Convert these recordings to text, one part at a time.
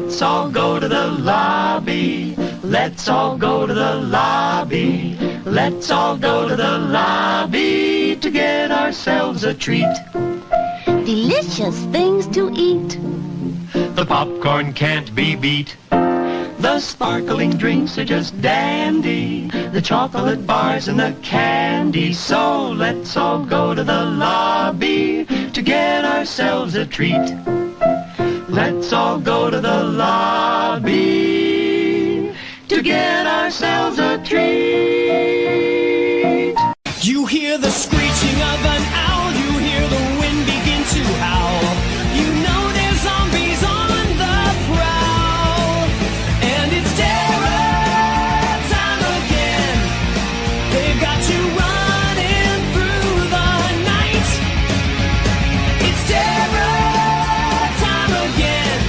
Let's all go to the lobby. Let's all go to the lobby. Let's all go to the lobby to get ourselves a treat. Delicious things to eat. The popcorn can't be beat. The sparkling drinks are just dandy. The chocolate bars and the candy. So let's all go to the lobby to get ourselves a treat. Let's all go to the lobby to get ourselves a treat. You hear the screeching of an owl. You hear the wind begin to howl. You know there's zombies on the prowl. And it's terror time again. They've got you running through the night. It's terror time again.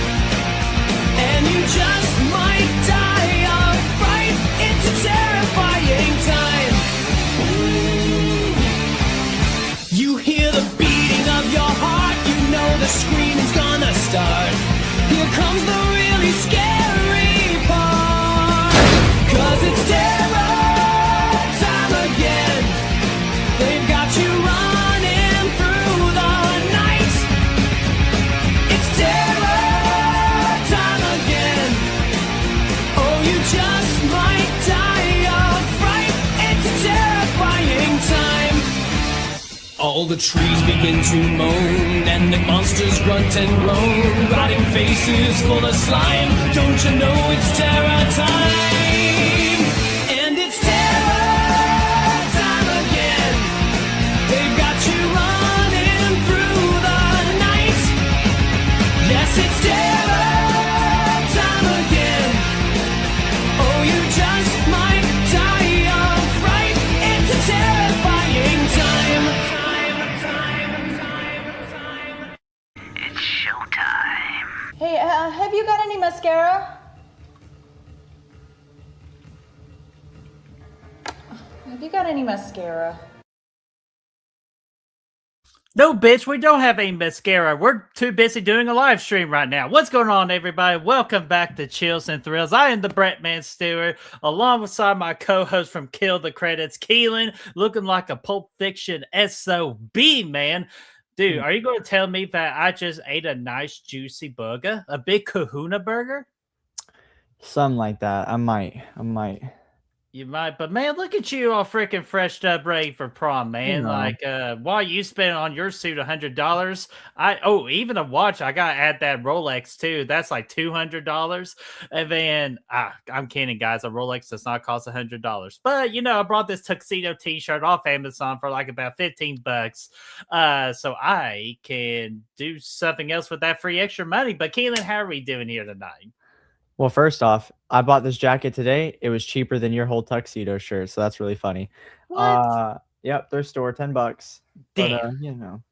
And you just might die of fright. It's a terrifying time. You hear the beating of your heart. You know the screaming's gonna start. Here comes the really scary part. 'Cause it's terror time again. They've got you running through the night. It's terror time again. Oh, you just might die of fright. It's a terrifying time. All the trees begin to moan, and the monsters grunt and groan, rotting faces full of slime. Don't you know it's terror time? And it's terror time again. They've got you running through the night. Yes, it's terror time again. Oh, you just might die of fright. It's a terrifying time. It's showtime. Hey, have you got any mascara? Have you got any mascara? No, bitch, we don't have any mascara. We're too busy doing a live stream right now. What's going on, everybody? Welcome back to Chills and Thrills. I am the BrettMan Stewart, alongside my co-host from Kill the Credits, Keelin, looking like a Pulp Fiction SOB, man. Dude, are you going to tell me that I just ate a nice, juicy burger? A big kahuna burger? Something like that. I might. You might, but man, look at you all freaking freshed up, ready for prom, man. know. Like, while you spent on your suit $100, even a watch. I gotta add that Rolex too. That's like $200, and then I'm kidding, guys. A Rolex does not cost $100, but you know, I brought this tuxedo T-shirt off Amazon for like about $15, so I can do something else with that free extra money. But Keelan, how are we doing here tonight? Well, first off, I bought this jacket today. It was cheaper than your whole tuxedo shirt, so that's really funny. What? Yep, their store, $10. Damn. But, you know.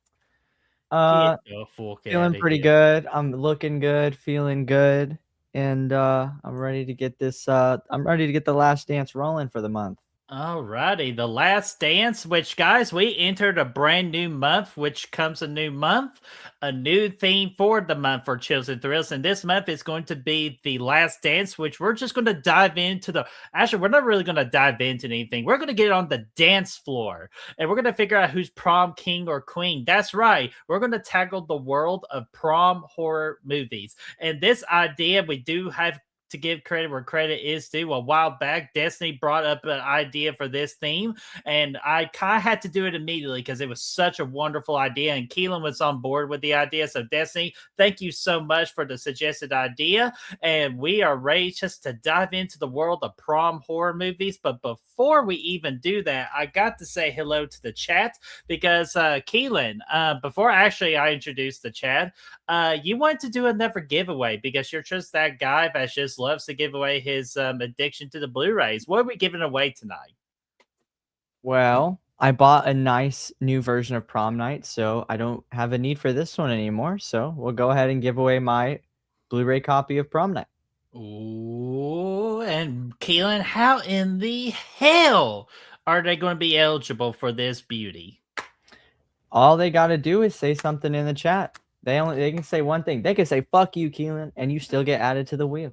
Get the fuck Feeling outta pretty here. good. I'm looking good, feeling good, and I'm ready to get this. I'm ready to get the last dance rolling for the month. Alrighty, the last dance, which guys, we entered a brand new month, which comes a new month, a new theme for the month for Chills and Thrills. And this month is going to be the last dance, which we're just going to dive into actually, we're not really going to dive into anything. We're going to get on the dance floor and we're going to figure out who's prom king or queen. That's right. We're going to tackle the world of prom horror movies. And this idea, we do have to give credit where credit is due. A while back, Destiny brought up an idea for this theme, and I kind of had to do it immediately because it was such a wonderful idea, and Keelan was on board with the idea. So, Destiny, thank you so much for the suggested idea, and we are ready just to dive into the world of prom horror movies. But before we even do that, I got to say hello to the chat because, Keelan, before I introduce the chat, you wanted to do another giveaway because you're just that guy that just loves to give away his addiction to the Blu-rays. What are we giving away tonight? Well, I bought a nice new version of Prom Night, so I don't have a need for this one anymore. So we'll go ahead and give away my Blu-ray copy of Prom Night. Ooh, and Keelan, how in the hell are they going to be eligible for this beauty? All they got to do is say something in the chat. They can say one thing. They can say "fuck you, Keelin," and you still get added to the wheel.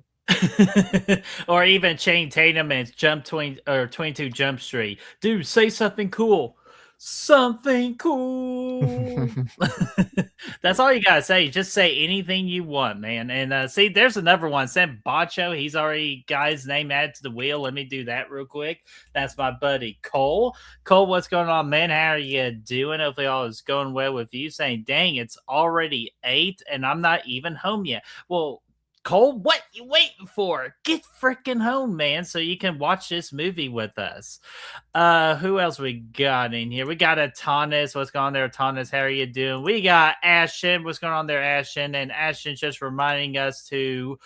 Or even Channing Tatum and 22 Jump Street. Dude, say something cool. Something cool. That's all you gotta say. Just say anything you want, man. And see, there's another one. Sam Bacho. He's already got his name added to the wheel. Let me do that real quick. That's my buddy Cole. Cole, what's going on, man? How are you doing? Hopefully all is going well with you. Saying, dang, it's already 8 and I'm not even home yet. Well, Cole, what you waiting for? Get freaking home, man, so you can watch this movie with us. Who else we got in here? We got Atanis. What's going on there, Atanis? How are you doing? We got Ashton. What's going on there, Ashton? And Ashton just reminding us to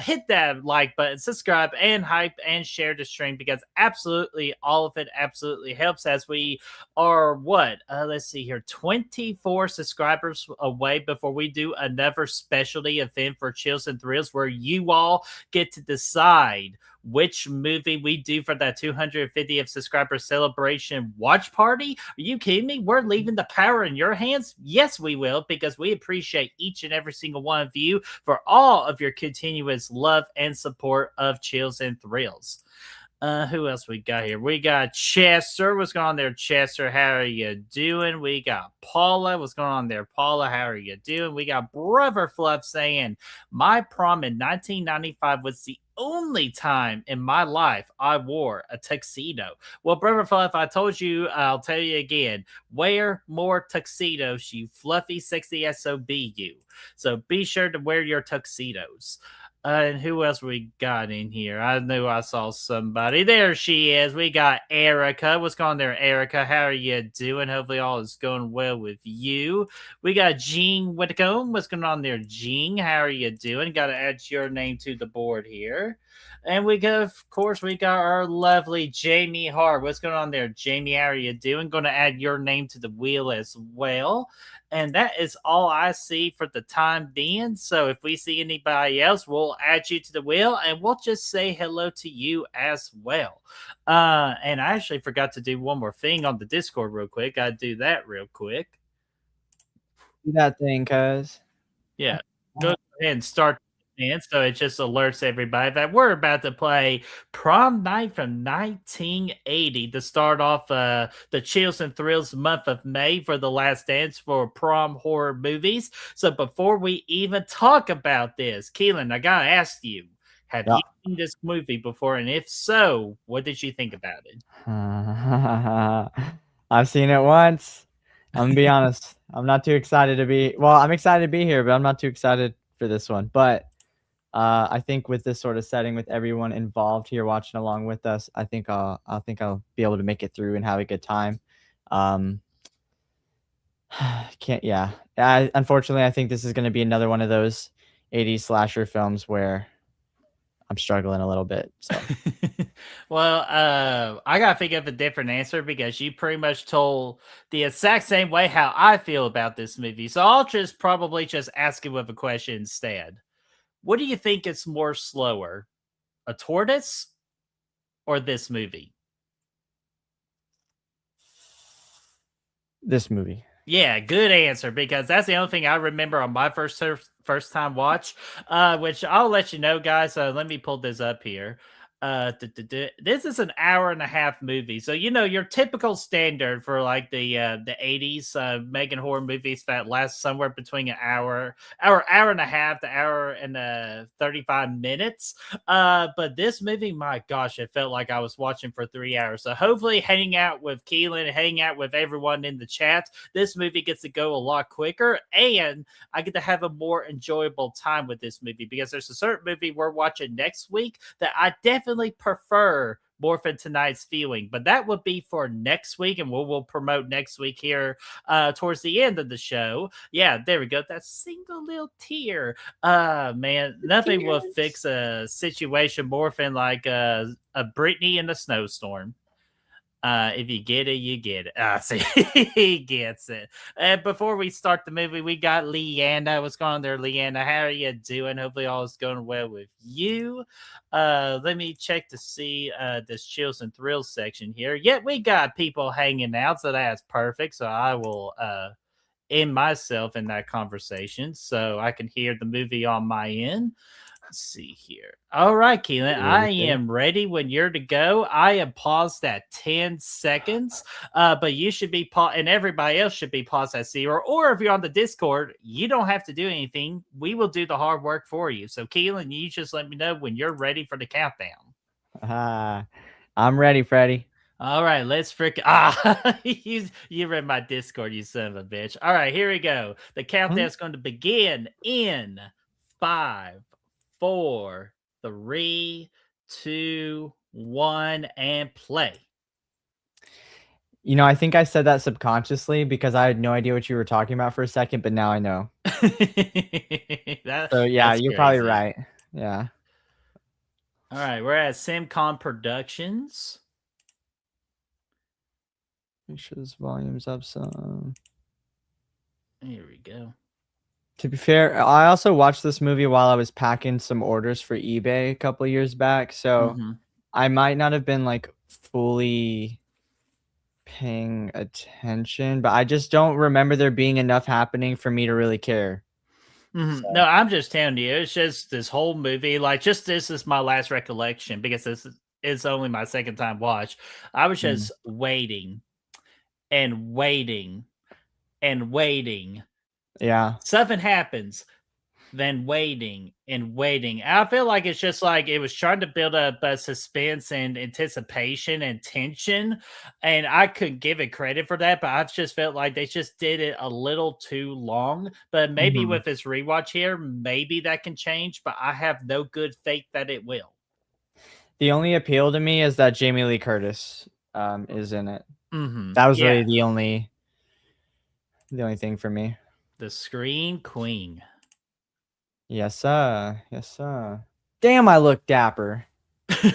hit that like button, subscribe, and hype and share the stream because absolutely all of it absolutely helps as we are let's see here, 24 subscribers away before we do another specialty event for Chills and Thrills where you all get to decide which movie we do for that 250th subscriber celebration watch party. Are you kidding me? We're leaving the power in your hands? Yes, we will, because we appreciate each and every single one of you for all of your continuous love and support of Chills and Thrills. Who else we got here? We got Chester. What's going on there, Chester? How are you doing? We got Paula. What's going on there, Paula? How are you doing? We got Brother Fluff saying, my prom in 1995 was the only time in my life I wore a tuxedo. Well, Brother Fluff, I told you, I'll tell you again, wear more tuxedos, you fluffy, sexy SOB you. So be sure to wear your tuxedos. And who else we got in here? I knew I saw somebody. There she is. We got Erica. What's going on there, Erica? How are you doing? Hopefully all is going well with you. We got Jean Whitcomb. What's going on there, Jean? How are you doing? Got to add your name to the board here. And we got, of course, we got our lovely Jamie Hart. What's going on there, Jamie? How are you doing? Going to add your name to the wheel as well. And that is all I see for the time being. So if we see anybody else, we'll add you to the wheel and we'll just say hello to you as well. And I actually forgot to do one more thing on the Discord real quick. I'd do that real quick. Do that thing, cuz. Yeah. Go ahead and start. And so it just alerts everybody that we're about to play Prom Night from 1980 to start off the Chills and Thrills month of May for the last dance for prom horror movies. So before we even talk about this, Keelin, I gotta ask you, have you seen this movie before? And if so, what did you think about it? I've seen it once. I'm gonna be honest. I'm not too excited to be. Well, I'm excited to be here, but I'm not too excited for this one. But I think with this sort of setting, with everyone involved here watching along with us, I think I'll be able to make it through and have a good time. Unfortunately, I think this is going to be another one of those 80s slasher films where I'm struggling a little bit. So. Well, I gotta think of a different answer because you pretty much told the exact same way how I feel about this movie. So I'll probably ask you with a question instead. What do you think is more slower, a tortoise or this movie? This movie. Yeah, good answer, because that's the only thing I remember on my first time watch, which I'll let you know, guys. Let me pull this up here. This is an hour and a half movie, so your typical standard for like the 80s Megan horror movies that last somewhere between an hour and a half to hour and 35 minutes. But this movie, my gosh, it felt like I was watching for 3 hours. So hopefully, hanging out with Keelin and hanging out with everyone in the chat, this movie gets to go a lot quicker, and I get to have a more enjoyable time with this movie because there's a certain movie we're watching next week that I definitely prefer more for tonight's viewing, but that would be for next week, and we'll promote next week here towards the end of the show. Yeah, there we go. That single little tear. Man, nothing will fix a situation more than like a Britney in a snowstorm. If you get it, you get it. See, he gets it. And before we start the movie, we got Leanna. What's going on there, Leanna? How are you doing? Hopefully all is going well with you. Let me check to see this Chills and Thrills section here. Yeah, we got people hanging out, so that's perfect. So I will in myself in that conversation so I can hear the movie on my end. Let's see here. All right, Keelan, I am ready when you're to go. I am paused at 10 seconds, but you should be paused, and everybody else should be paused at 0. Or if you're on the Discord, you don't have to do anything. We will do the hard work for you. So, Keelan, you just let me know when you're ready for the countdown. I'm ready, Freddie. All right, let's freaking you read my Discord, you son of a bitch. All right, here we go. The countdown's going to begin in 5, 4, 3, 2, 1, and play. You know, I think I said that subconsciously because I had no idea what you were talking about for a second, but now I know. So yeah, you're probably right. Yeah. All right, we're at Simcon Productions. Make sure this volume's up some. Here we go. To be fair, I also watched this movie while I was packing some orders for eBay a couple of years back, so I might not have been like fully paying attention, but I just don't remember there being enough happening for me to really care. So. No, I'm just telling you, it's just this whole movie. Like, just this is my last recollection because this is only my second time watch. I was just waiting and waiting and waiting. Yeah. Something happens, then waiting and waiting. I feel like it's just like it was trying to build up suspense and anticipation and tension. And I could give it credit for that, but I've just felt like they just did it a little too long. But maybe with this rewatch here, maybe that can change, but I have no good faith that it will. The only appeal to me is that Jamie Lee Curtis is in it. That was really the only thing for me. The Screen Queen. Yes, sir. Yes, sir. Damn, I look dapper.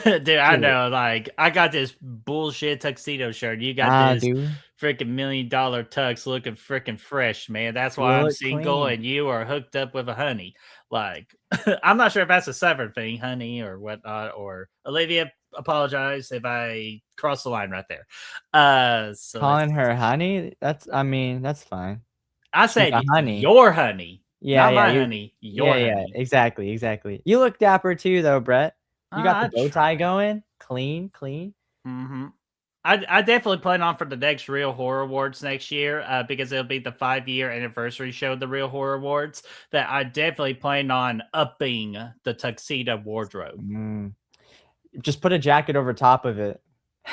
Dude, I know. Like, I got this bullshit tuxedo shirt. You got this freaking $1 million tux looking freaking fresh, man. That's why I'm single clean. And you are hooked up with a honey. Like, I'm not sure if that's a Southern thing, honey, or whatnot. Or Olivia, apologize if I crossed the line right there. So calling her honey? That's fine. I said honey. Your honey. Yeah, not my honey. Your honey. Yeah, exactly. You look dapper too, though, Brett. You got the bow tie going, clean. I definitely plan on for the next Real Horror Awards next year because it'll be the 5-year anniversary show of the Real Horror Awards. That I definitely plan on upping the tuxedo wardrobe. Just put a jacket over top of it.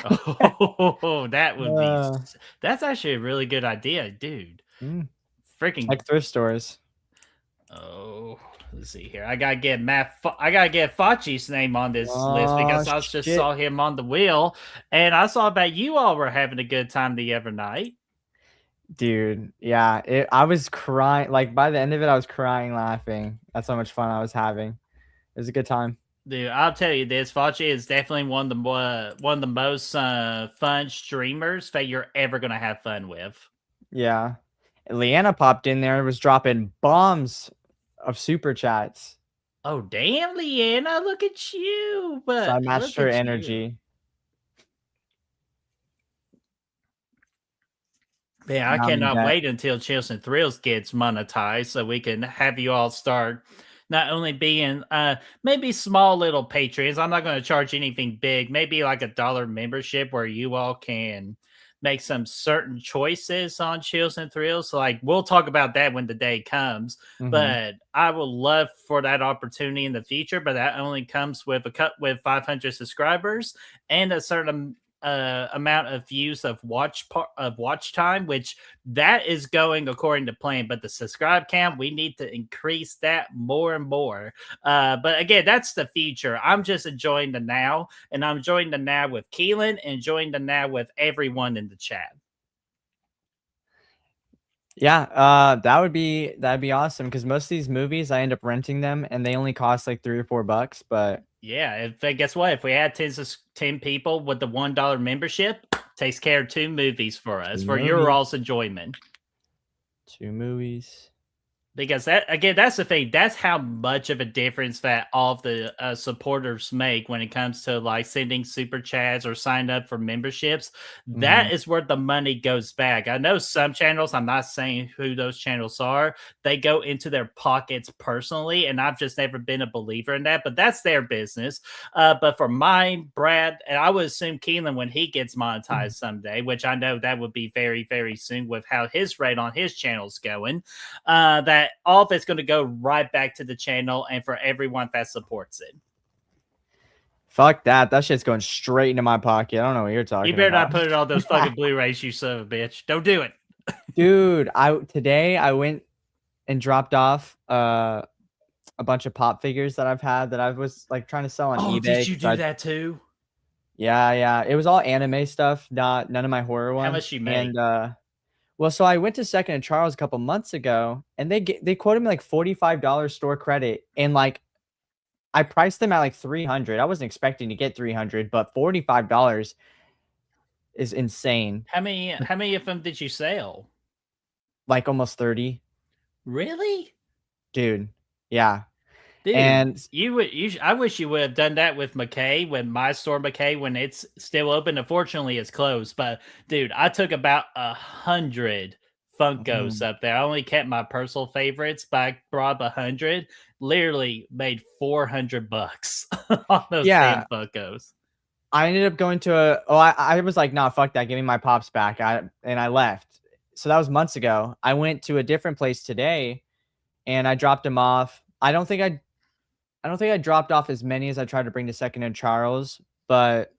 Oh, that would be. That's actually a really good idea, dude. Freaking like thrift stores. Oh, let's see here. I gotta get Fauci's name on this list because I just saw him on the wheel, and I saw that you all were having a good time the other night. Dude, yeah, I was crying. Like by the end of it, I was crying, laughing. That's how much fun I was having. It was a good time. Dude, I'll tell you this: Fauci is definitely one of the most fun streamers that you're ever gonna have fun with. Yeah. Leanna popped in there and was dropping bombs of super chats. Oh, damn, Leanna, look at you. But so I matched her energy. Yeah, I cannot wait until Chills and Thrills gets monetized so we can have you all start not only being maybe small little patrons. I'm not going to charge anything big. Maybe like $1 membership where you all can make some certain choices on Chills and Thrills. So like we'll talk about that when the day comes. But I would love for that opportunity in the future. But that only comes with 500 subscribers and a certain amount of views of watch time, which that is going according to plan. But the subscribe count, we need to increase that more and more. But again, that's the future. I'm just enjoying the now, and I'm enjoying the now with Keelin, enjoying the now with everyone in the chat. Yeah, that'd be awesome because most of these movies I end up renting them and they only cost like $3 or $4. But yeah, guess what? If we had 10 people with the $1 membership, takes care of 2 movies for us for your all's enjoyment. 2 movies. Because that again, that's the thing. That's how much of a difference that all of the supporters make when it comes to like sending super chats or sign up for memberships. That is where the money goes back. I know some channels. I'm not saying who those channels are. They go into their pockets personally, and I've just never been a believer in that. But that's their business. But for mine, Brad, and I would assume Keelan when he gets monetized someday, which I know that would be very, very soon with how his rate on his channel's going. That all of it's going to go right back to the channel and for everyone that supports it. Fuck that. That shit's going straight into my pocket. I don't know what you're talking You better about. not put it on those fucking Blu-rays, you son of a bitch. Don't do it. Dude, today I went and dropped off a bunch of pop figures that I've had that I was like trying to sell on eBay. Did you do that too? Yeah. It was all anime stuff, none of my horror ones. How much you made? And well, so I went to Second and Charles a couple months ago, and they quoted me like $45 store credit, and like I priced them at like 300. I wasn't expecting to get 300, but $45 is insane. How many of them did you sell? Like almost 30. Really? Dude. Yeah. Dude, and I wish you would have done that with McKay, when my store McKay, when it's still open. Unfortunately, it's closed. But dude, I took about 100 Funkos up there. I only kept my personal favorites, but I brought 100. Literally made $400 on those damn Funkos. I ended up going to I was like, nah, fuck that. Give me my pops back. And I left. So that was months ago. I went to a different place today, and I dropped them off. I don't think I dropped off as many as I tried to bring to Second and Charles, but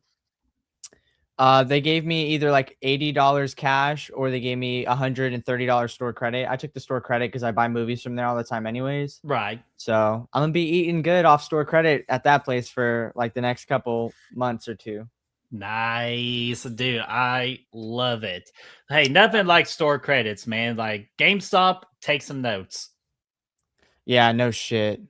they gave me either like $80 cash or they gave me $130 store credit. I took the store credit because I buy movies from there all the time anyways. Right. So I'm going to be eating good off store credit at that place for like the next couple months or two. Nice, dude. I love it. Hey, nothing like store credits, man. Like GameStop, take some notes. Yeah, no shit.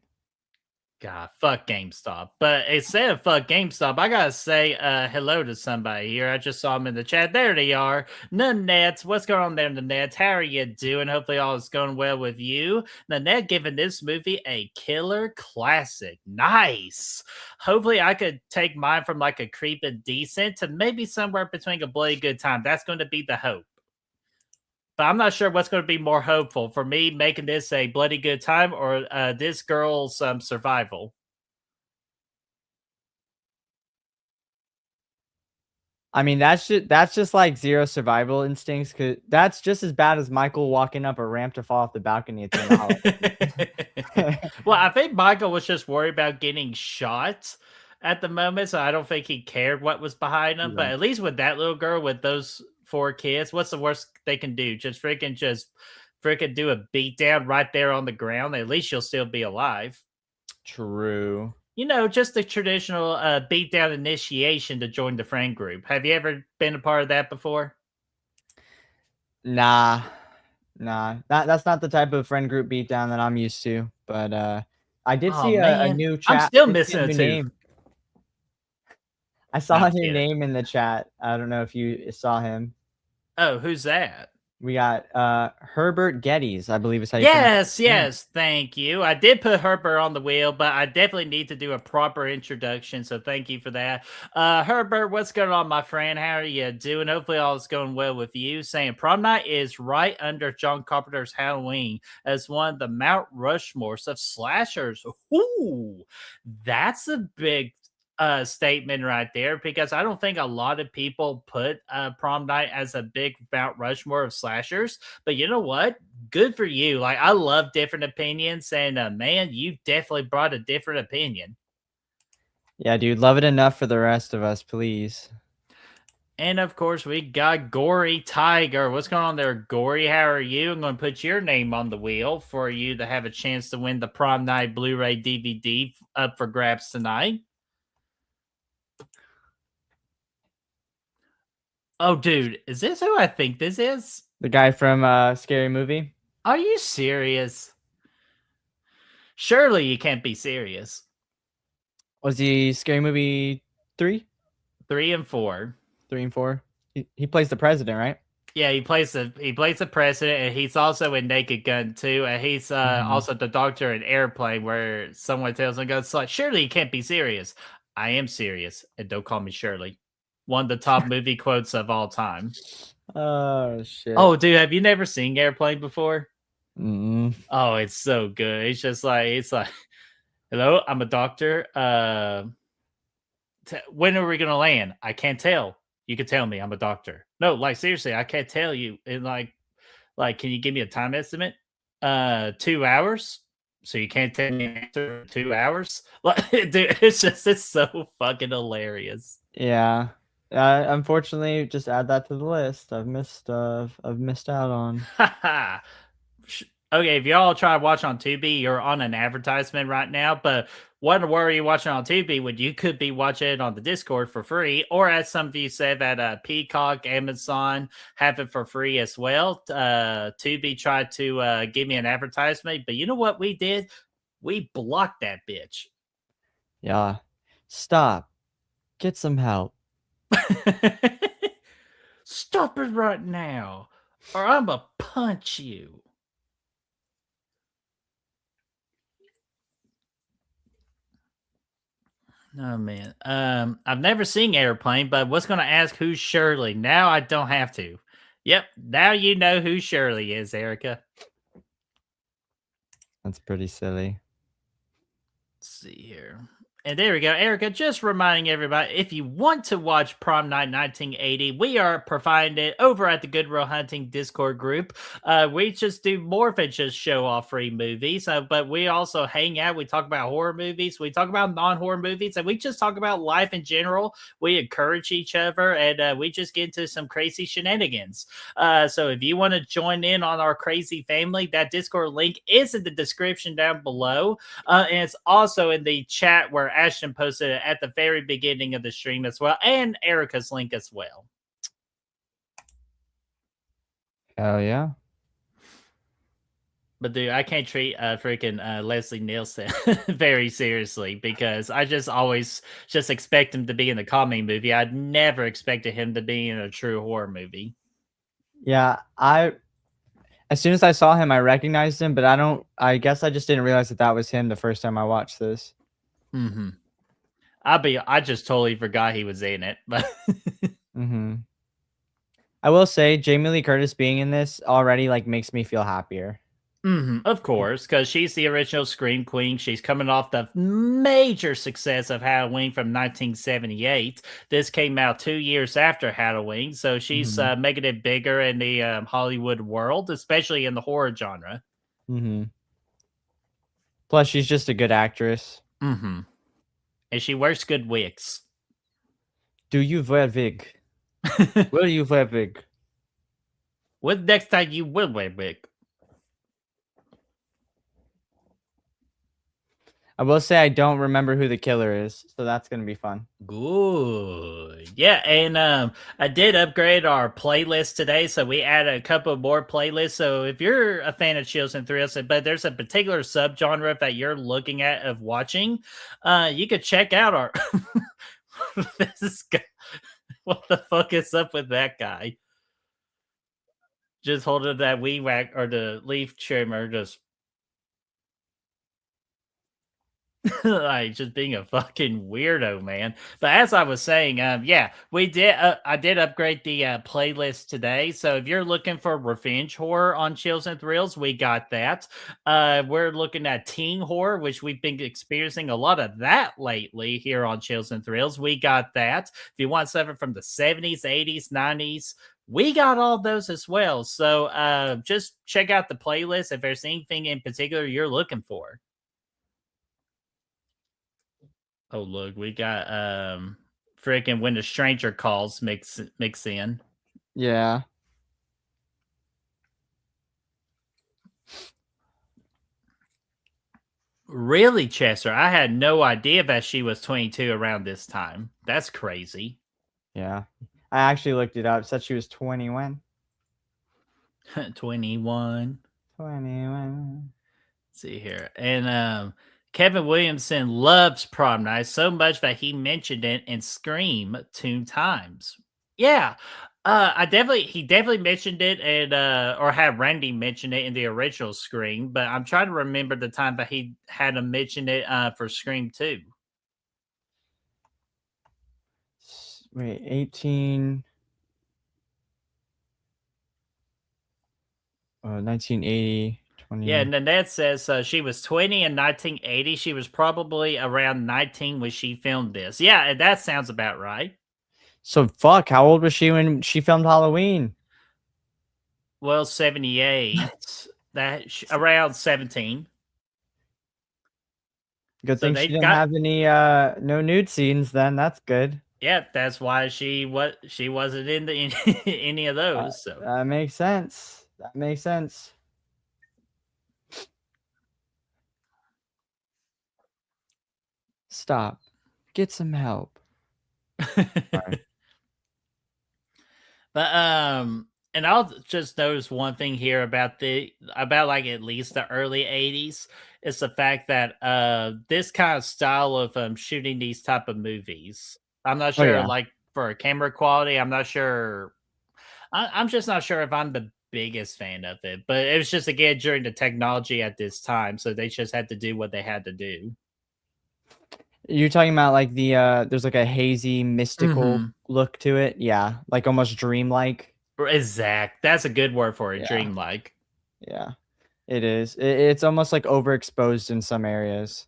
God, fuck GameStop. But instead of fuck GameStop, I gotta say hello to somebody here. I just saw them in the chat. There they are. Nanette, what's going on there, Nanette? How are you doing? Hopefully all is going well with you. Nanette giving this movie a killer classic. Nice. Hopefully I could take mine from like a creeping decent to maybe somewhere between a bloody good time. That's going to be the hope. But I'm not sure what's going to be more hopeful, for me making this a bloody good time or this girl's survival. I mean, that's just like zero survival instincts, because that's just as bad as Michael walking up a ramp to fall off the balcony at the Well, I think Michael was just worried about getting shot at the moment, so I don't think he cared what was behind him. But at least with that little girl, with those 4 kids, what's the worst they can do? Just freaking do a beat down right there on the ground. At least you'll still be alive. True. You know, just the traditional beat down initiation to join the friend group. Have you ever been a part of that before? Nah. That's not the type of friend group beatdown that I'm used to. But I did see a new chat. I'm still missing a too. I saw a new name in the chat. I don't know if you saw him. Oh, who's that? We got Herbert Geddes, I believe is how you Yes, thank you. I did put Herbert on the wheel, but I definitely need to do a proper introduction, so thank you for that. Herbert, what's going on, my friend? How are you doing? Hopefully all is going well with you. Saying Prom Night is right under John Carpenter's Halloween as one of the Mount Rushmores of slashers. Ooh, that's a big statement right there, because I don't think a lot of people put Prom Night as a big Mount Rushmore of slashers. But you know what? Good for you. Like, I love different opinions, and man, you definitely brought a different opinion. Yeah, dude, love it enough for the rest of us, please. And of course, we got Gory Tiger. What's going on there, Gory? How are you? I'm going to put your name on the wheel for you to have a chance to win the Prom Night Blu-ray DVD up for grabs tonight. Oh, dude, is this who I think this is? The guy from Scary Movie? Are you serious? Surely you can't be serious. Was he Scary Movie 3? 3 and 4. 3 and 4? He plays the president, right? Yeah, he plays the president, and he's also in Naked Gun too, and he's also the doctor in Airplane, where someone tells him, "Goes like, surely you can't be serious." I am serious, and don't call me Shirley. One of the top movie quotes of all time. Oh shit. Oh, dude, have you never seen Airplane before? Mm-mm. Oh, it's so good. It's like, hello, I'm a doctor. When are we gonna land? I can't tell. You can tell me. I'm a doctor. No, like seriously, I can't tell you. And like, can you give me a time estimate? 2 hours. So you can't tell me an answer in 2 hours? Like, dude, it's so fucking hilarious. Yeah. Unfortunately, just add that to the list. I've missed out on. Okay, if y'all try to watch on Tubi, you're on an advertisement right now, but what were you watching on Tubi when you could be watching it on the Discord for free? Or as some of you said that Peacock, Amazon have it for free as well. Tubi tried to give me an advertisement, but you know what we did? We blocked that bitch. Yeah. Stop. Get some help. Stop it right now, or I'm gonna punch you. Oh man. I've never seen Airplane, but was gonna ask who's Shirley. Now I don't have to. Yep, now you know who Shirley is, Erica. That's pretty silly. Let's see here. And there we go. Erica, just reminding everybody, if you want to watch Prom Night 1980, we are providing it over at the Goodwill Hunting Discord group. We just do more than just show off free movies, but we also hang out. We talk about horror movies. We talk about non-horror movies, and we just talk about life in general. We encourage each other, and we just get into some crazy shenanigans. So if you want to join in on our crazy family, that Discord link is in the description down below. And it's also in the chat where Ashton posted it at the very beginning of the stream as well, and Erica's link as well. Hell yeah. But dude, I can't treat freaking Leslie Nielsen very seriously, because I just always just expect him to be in the comedy movie. I'd never expected him to be in a true horror movie. Yeah, as soon as I saw him, I recognized him, but I guess I just didn't realize that was him the first time I watched this. Mm-hmm. I just totally forgot he was in it, but I will say Jamie Lee Curtis being in this already like makes me feel happier. Of course, because she's the original Scream Queen. She's coming off the major success of Halloween from 1978. This came out 2 years after Halloween, so she's making it bigger in the Hollywood world, especially in the horror genre. Plus, she's just a good actress. And she wears good wigs. Do you wear wig? Will you wear wig? When next time you will wear wig? I will say I don't remember who the killer is, so that's gonna be fun. Good. Yeah, and I did upgrade our playlist today, so we added a couple more playlists. So if you're a fan of Chills and Thrills, but there's a particular subgenre that you're looking at of watching, you could check out our this guy. What the fuck is up with that guy? Just holding that weed whack or the leaf trimmer, just like just being a fucking weirdo, man. But as I was saying, yeah, we did. I did upgrade the playlist today. So if you're looking for revenge horror on Chills and Thrills, we got that. We're looking at teen horror, which we've been experiencing a lot of that lately here on Chills and Thrills. We got that. If you want something from the 70s, 80s, 90s. We got all those as well. So just check out the playlist if there's anything in particular you're looking for. Oh, look, we got freaking When the Stranger Calls mix in. Yeah. Really, Chester? I had no idea that she was 22 around this time. That's crazy. Yeah. I actually looked it up. It said she was 21. 21. 21. Let's see here. And Kevin Williamson loves Prom Night so much that he mentioned it in Scream 2 times. Yeah. He definitely mentioned it, and or had Randy mention it in the original Scream, but I'm trying to remember the time that he had him mention it for Scream 2. Wait, 18. 1980, 20. Yeah, Nanette says she was 20 in 1980. She was probably around 19 when she filmed this. Yeah, that sounds about right. So fuck, how old was she when she filmed Halloween? Well, 78. Around 17. Good So thing they she didn't got have any no nude scenes then. That's good. yeah, that's why she wasn't in any of those. So That makes sense. That makes sense. Stop. Get some help. Sorry. But and I'll just notice one thing here about like at least the early 80s is the fact that this kind of style of shooting these type of movies. I'm not Oh sure yeah. like for camera quality, I'm not sure I'm just not sure if I'm the biggest fan of it, but it was just again during the technology at this time, so they just had to do what they had to do. You're talking about like the there's like a hazy mystical look to it. Yeah, like almost dreamlike. Exact. That's a good word for it. Yeah. Dreamlike. Yeah. It is. It's almost like overexposed in some areas.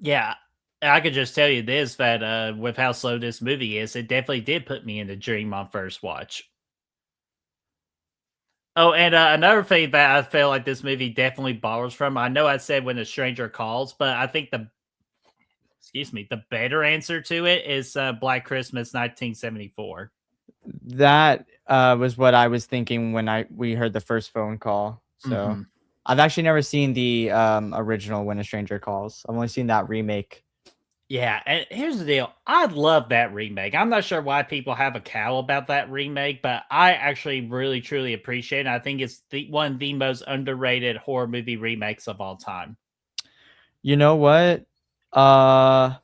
Yeah. I could just tell you this that with how slow this movie is, it definitely did put me in a dream on first watch. Oh, and another thing that I feel like this movie definitely borrows from. I know I said when a stranger calls, but I think the better answer to it is Black Christmas 1974. That was what I was thinking when we heard the first phone call. So I've actually never seen the original When a Stranger Calls. I've only seen that remake. Yeah, and here's the deal. I love that remake. I'm not sure why people have a cow about that remake, but I actually really truly appreciate it. I think it's one of the most underrated horror movie remakes of all time. You know what? I'm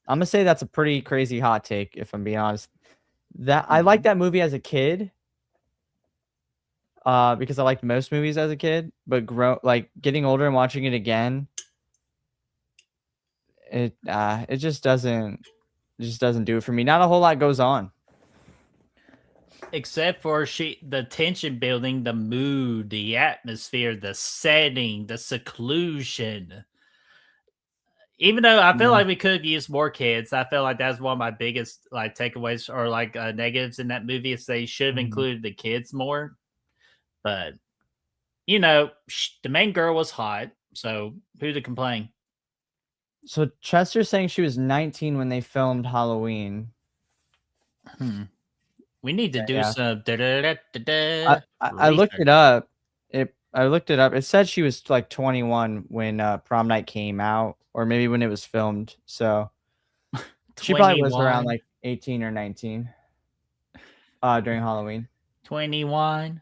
gonna say that's a pretty crazy hot take, if I'm being honest. I liked that movie as a kid. Because I liked most movies as a kid, but getting older and watching it again, it just doesn't do it for me. Not a whole lot goes on. Except for the tension building, the mood, the atmosphere, the setting, the seclusion. Even though I feel like we could have used more kids, I feel like that's one of my biggest like takeaways or like negatives in that movie is they should have included the kids more. But you know, the main girl was hot, so who to complain? So Chester's saying she was 19 when they filmed Halloween. We need to do some. I looked it up. I looked it up. It said she was like 21 when Prom Night came out, or maybe when it was filmed. So she probably was around like 18 or 19 during Halloween. 21.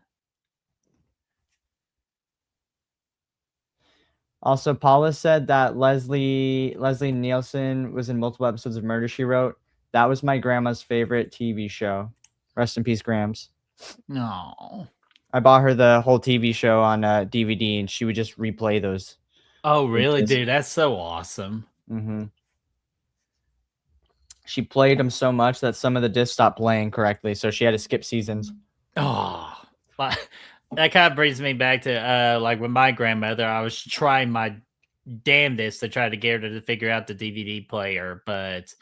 Also, Paula said that Leslie Nielsen was in multiple episodes of Murder, She Wrote. That was my grandma's favorite TV show. Rest in peace, Grams. No. I bought her the whole TV show on DVD, and she would just replay those. Oh, really, dude? That's so awesome. She played them so much that some of the discs stopped playing correctly, so she had to skip seasons. Oh, that kind of brings me back to like with my grandmother. I was trying my damnedest to try to get her to figure out the DVD player, but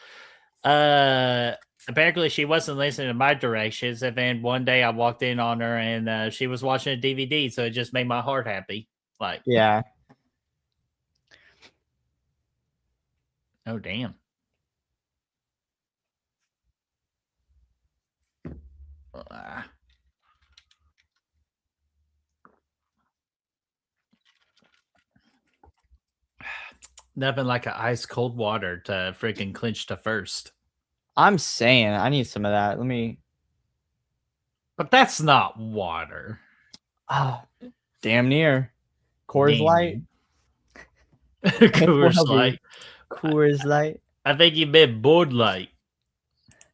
apparently she wasn't listening to my directions. And then one day I walked in on her and she was watching a DVD, so it just made my heart happy. Like, yeah. Oh, damn. Nothing like a ice cold water to freaking clinch to first. I'm saying I need some of that. Let me. But that's not water. Oh, damn near. Coors Light. Coors Light. Coors Light. I think you meant Bud Light.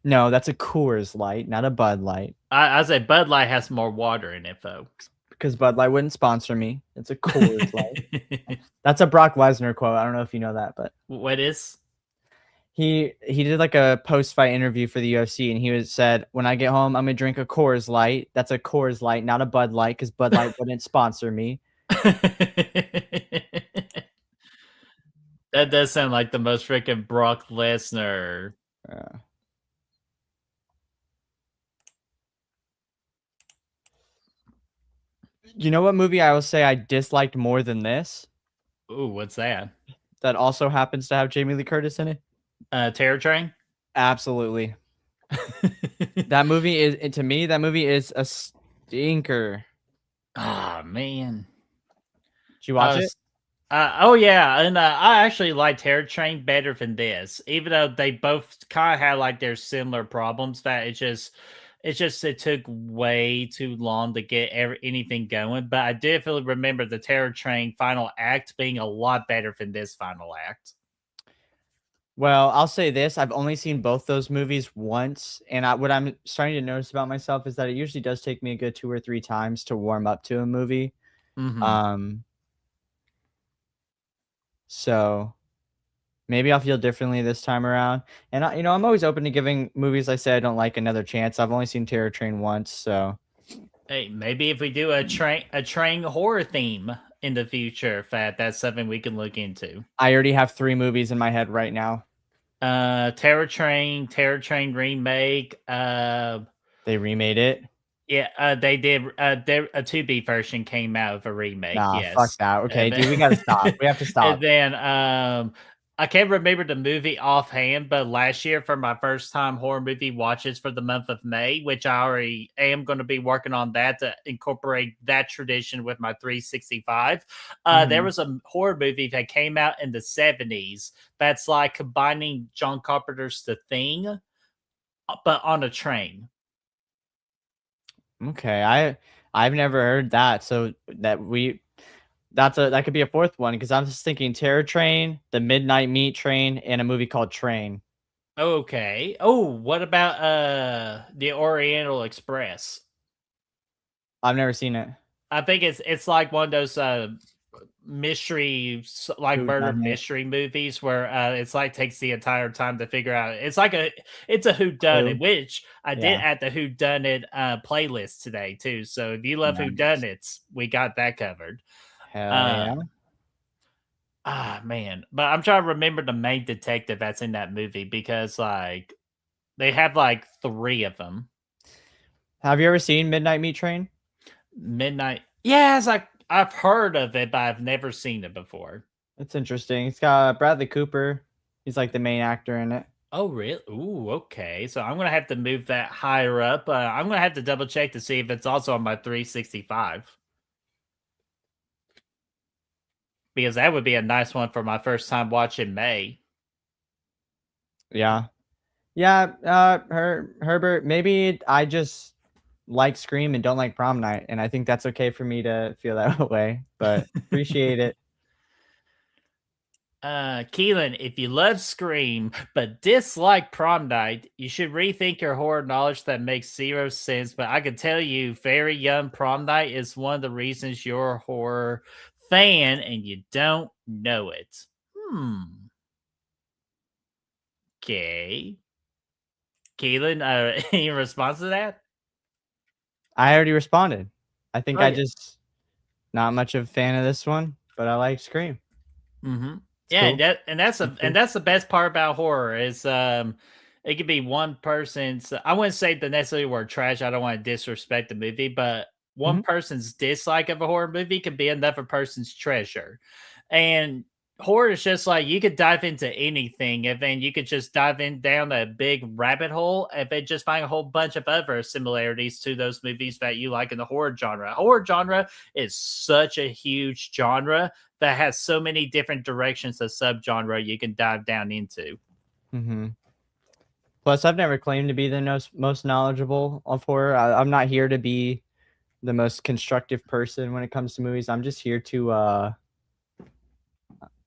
No, that's a Coors Light, not a Bud Light. I say Bud Light has more water in it, folks. Because Bud Light wouldn't sponsor me. It's a Coors Light. That's a Brock Lesnar quote. I don't know if you know that, but What is? he did like a post-fight interview for the UFC, and he said, "When I get home, I'm gonna drink a Coors Light. That's a Coors Light, not a Bud Light, because Bud Light wouldn't sponsor me." That does sound like the most freaking Brock Lesnar. You know what movie I will say I disliked more than this? Ooh, what's that? That also happens to have Jamie Lee Curtis in it? Terror Train? Absolutely. That movie is, to me, that movie is a stinker. Oh, man. Did you watch it? Oh yeah, and I actually like Terror Train better than this, even though they both kind of had like their similar problems. That it took way too long to get anything going. But I definitely remember the Terror Train final act being a lot better than this final act. Well, I'll say this: I've only seen both those movies once, and what I'm starting to notice about myself is that it usually does take me a good 2 or 3 times to warm up to a movie. Mhm. So maybe I'll feel differently this time around. And I'm always open to giving movies I say I don't like another chance. I've only seen Terror Train once, so Hey, maybe if we do a train horror theme in the future, that's something we can look into. I already have 3 movies in my head right now. Terror Train remake. They remade it. Yeah, they did. A 2B version came out of a remake. Nah, Yes, fuck that. Okay, dude, we gotta stop. We have to stop. And then, I can't remember the movie offhand, but last year for my first time horror movie watches for the month of May, which I already am going to be working on that to incorporate that tradition with my 365. There was a horror movie that came out in the 70s that's like combining John Carpenter's The Thing, but on a train. Okay, I've never heard that. So that could be a 4th one, because I'm just thinking Terror Train, The Midnight Meat Train, and a movie called Train. Okay. Oh, what about the Oriental Express? I've never seen it. I think it's like one of those mystery, like murder mystery movies where it's like takes the entire time to figure out. It's a whodunit, which I did add the whodunit playlist today too. So if you love whodunits, we got that covered. Hell yeah. Man, but I'm trying to remember the main detective that's in that movie, because like they have like 3 of them. Have you ever seen Midnight Meat Train? Midnight, yes, I've heard of it, but I've never seen it before. It's interesting. It's got Bradley Cooper. He's like the main actor in it. Oh, really? Ooh, okay. So I'm gonna have to move that higher up. I'm gonna have to double check to see if it's also on my 365. Because that would be a nice one for my first time watching May. Yeah. Yeah, Herbert, maybe I just like Scream and don't like Prom Night, and I think that's okay for me to feel that way, but appreciate it. Keelin, if you love Scream but dislike Prom Night, you should rethink your horror knowledge. That makes 0 sense, but I can tell you, very young Prom Night is one of the reasons you're a horror fan and you don't know it. Okay. Keelin, any response to that? I already responded. I think Oh, I just not much of a fan of this one, but I like Scream. Yeah, cool. and that's the best part about horror is it could be one person's, I wouldn't say the necessary word trash, I don't want to disrespect the movie, but one person's dislike of a horror movie could be another person's treasure. And horror is just like, you could dive into anything, and then you could just dive in down a big rabbit hole and then just find a whole bunch of other similarities to those movies that you like in the horror genre. Horror genre is such a huge genre that has so many different directions of subgenre you can dive down into. Plus, I've never claimed to be the most knowledgeable of horror. I'm not here to be the most constructive person when it comes to movies. I'm just here to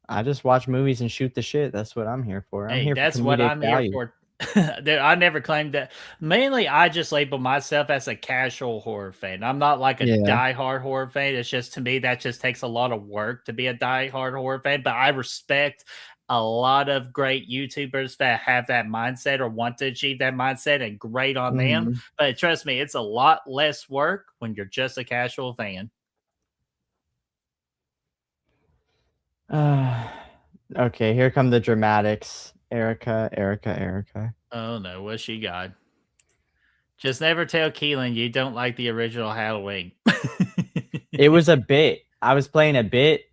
I just watch movies and shoot the shit. That's what I'm here for. I'm here That's for what comedic I'm value. here for. I never claimed that. Mainly, I just label myself as a casual horror fan. I'm not like a Yeah. die-hard horror fan. It's just to me that just takes a lot of work to be a die-hard horror fan. But I respect a lot of great YouTubers that have that mindset or want to achieve that mindset, and great on them. Mhm. But trust me, it's a lot less work when you're just a casual fan. Okay, here come the dramatics. Erica. Oh no, what she got? Just never tell Keelan you don't like the original Halloween. It was a bit. I was playing a bit,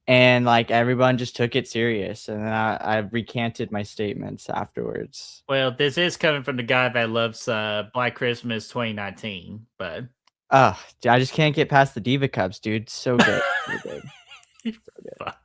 and like everyone just took it serious, and then I recanted my statements afterwards. Well, this is coming from the guy that loves Black Christmas 2019, but Ugh, I just can't get past the Diva Cups, dude. So good. So good. fuck.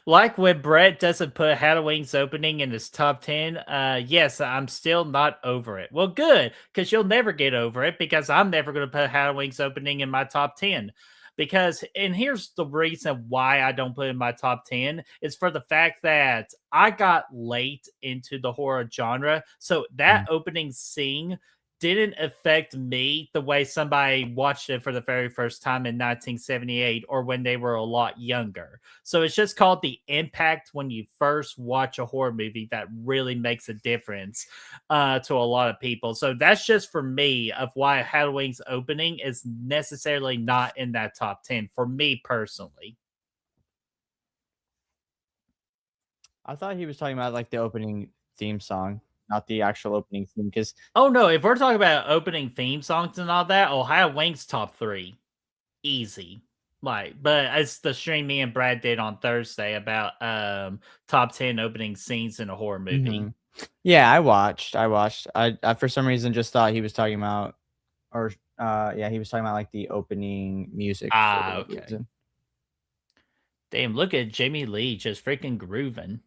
Like when Brett doesn't put Halloween's opening in his top 10, yes, I'm still not over it. Well, good, because you'll never get over it, because I'm never going to put Halloween's opening in my top 10. Because, and here's the reason why I don't put it in my top 10 is for the fact that I got late into the horror genre. So that opening scene didn't affect me the way somebody watched it for the very first time in 1978 or when they were a lot younger. So it's just called the impact when you first watch a horror movie that really makes a difference to a lot of people. So that's just for me of why Halloween's opening is necessarily not in that top 10 for me personally. I thought he was talking about like the opening theme song, not the actual opening theme. Because Oh no, if we're talking about opening theme songs and all that, Halloween's top 3. Easy. Like, but it's the stream me and Brad did on Thursday about top 10 opening scenes in a horror movie. Yeah, I watched. I for some reason just thought he was talking about, or yeah, he was talking about like the opening music. Ah, okay. Damn, look at Jamie Lee just freaking grooving.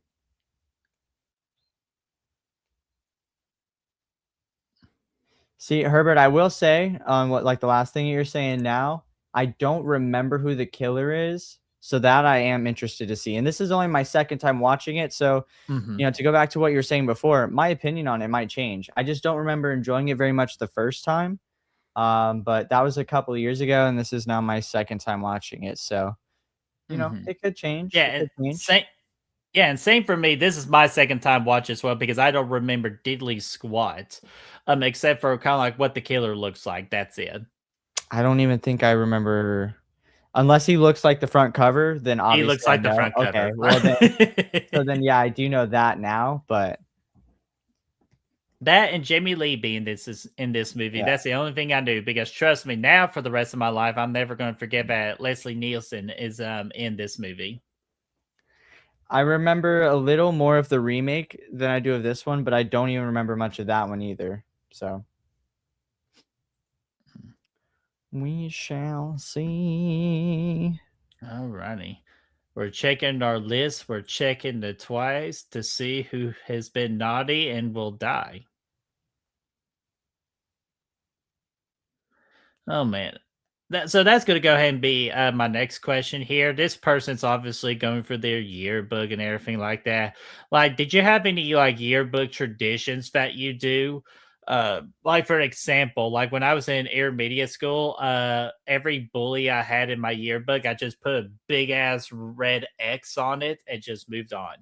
See, Herbert, I will say on what like the last thing you're saying now, I don't remember who the killer is, so that I am interested to see. And this is only my second time watching it, so Mhm. you know, to go back to what you were saying before, my opinion on it might change. I just don't remember enjoying it very much the first time. But that was a couple of years ago, and this is now my second time watching it. So, you know, it could change. Yeah, It could and change. same for me. This is my second time watch as well because I don't remember diddly squat, except for kind of like what the killer looks like. That's it. I don't even think I remember, unless he looks like the front cover. Then He obviously looks I like the know. front Okay, cover. well then, so then yeah, I do know that now. But That and Jamie Lee being in this movie. Yeah. That's the only thing I knew because trust me, now for the rest of my life, I'm never going to forget that Leslie Nielsen is in this movie. I remember a little more of the remake than I do of this one, but I don't even remember much of that one either. So we shall see. Alrighty. We're checking our list. We're checking the twice to see who has been naughty and will die. Oh man. So that's going to go ahead and be my next question here. This person's obviously going for their yearbook and everything like that. Like, did you have any like yearbook traditions that you do? Like for example, like when I was in intermediate school, every bully I had in my yearbook, I just put a big ass red X on it and just moved on.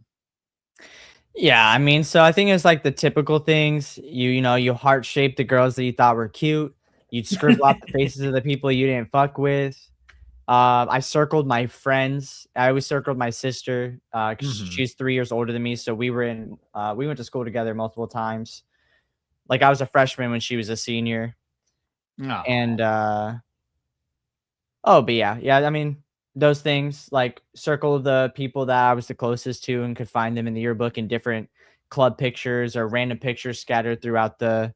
Yeah, I mean, so I think it's like the typical things. You know, you heart shape the girls that you thought were cute. You'd scribble out the faces of the people you didn't fuck with. I circled my friends. I always circled my sister because she's 3 years older than me. So we went to school together multiple times. Like I was a freshman when she was a senior. Aw. And but yeah. I mean, those things like circle the people that I was the closest to and could find them in the yearbook in different club pictures or random pictures scattered throughout the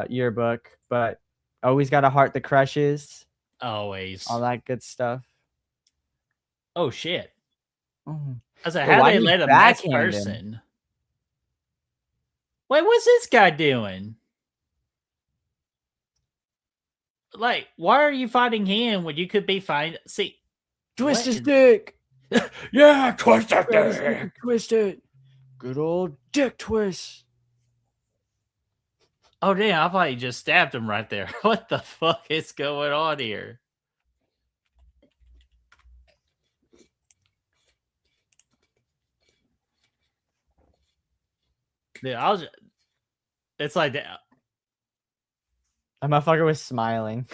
yearbook. But always got to heart the crushes, Always. all that good stuff. Oh shit. Mhm. I was like, Well, how why they you let a masked backhand him? person? Wait, what's this guy doing? Like, why are you fighting him when you could be fine? See, Twist what his is- dick. yeah, twist that Twist it. Good old dick twist. Oh damn! I thought you just stabbed him right there. What the fuck is going on here? Dude, it's like that. That motherfucker was smiling.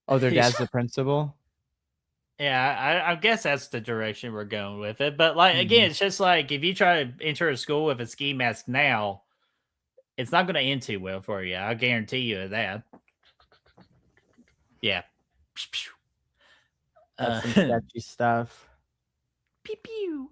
Oh, their dad's the principal? Yeah, I guess that's the direction we're going with it. But like again, it's just like if you try to enter a school with a ski mask now, it's not going to end too well for you. I guarantee you that. Yeah. That's some sketchy stuff. Pew pew.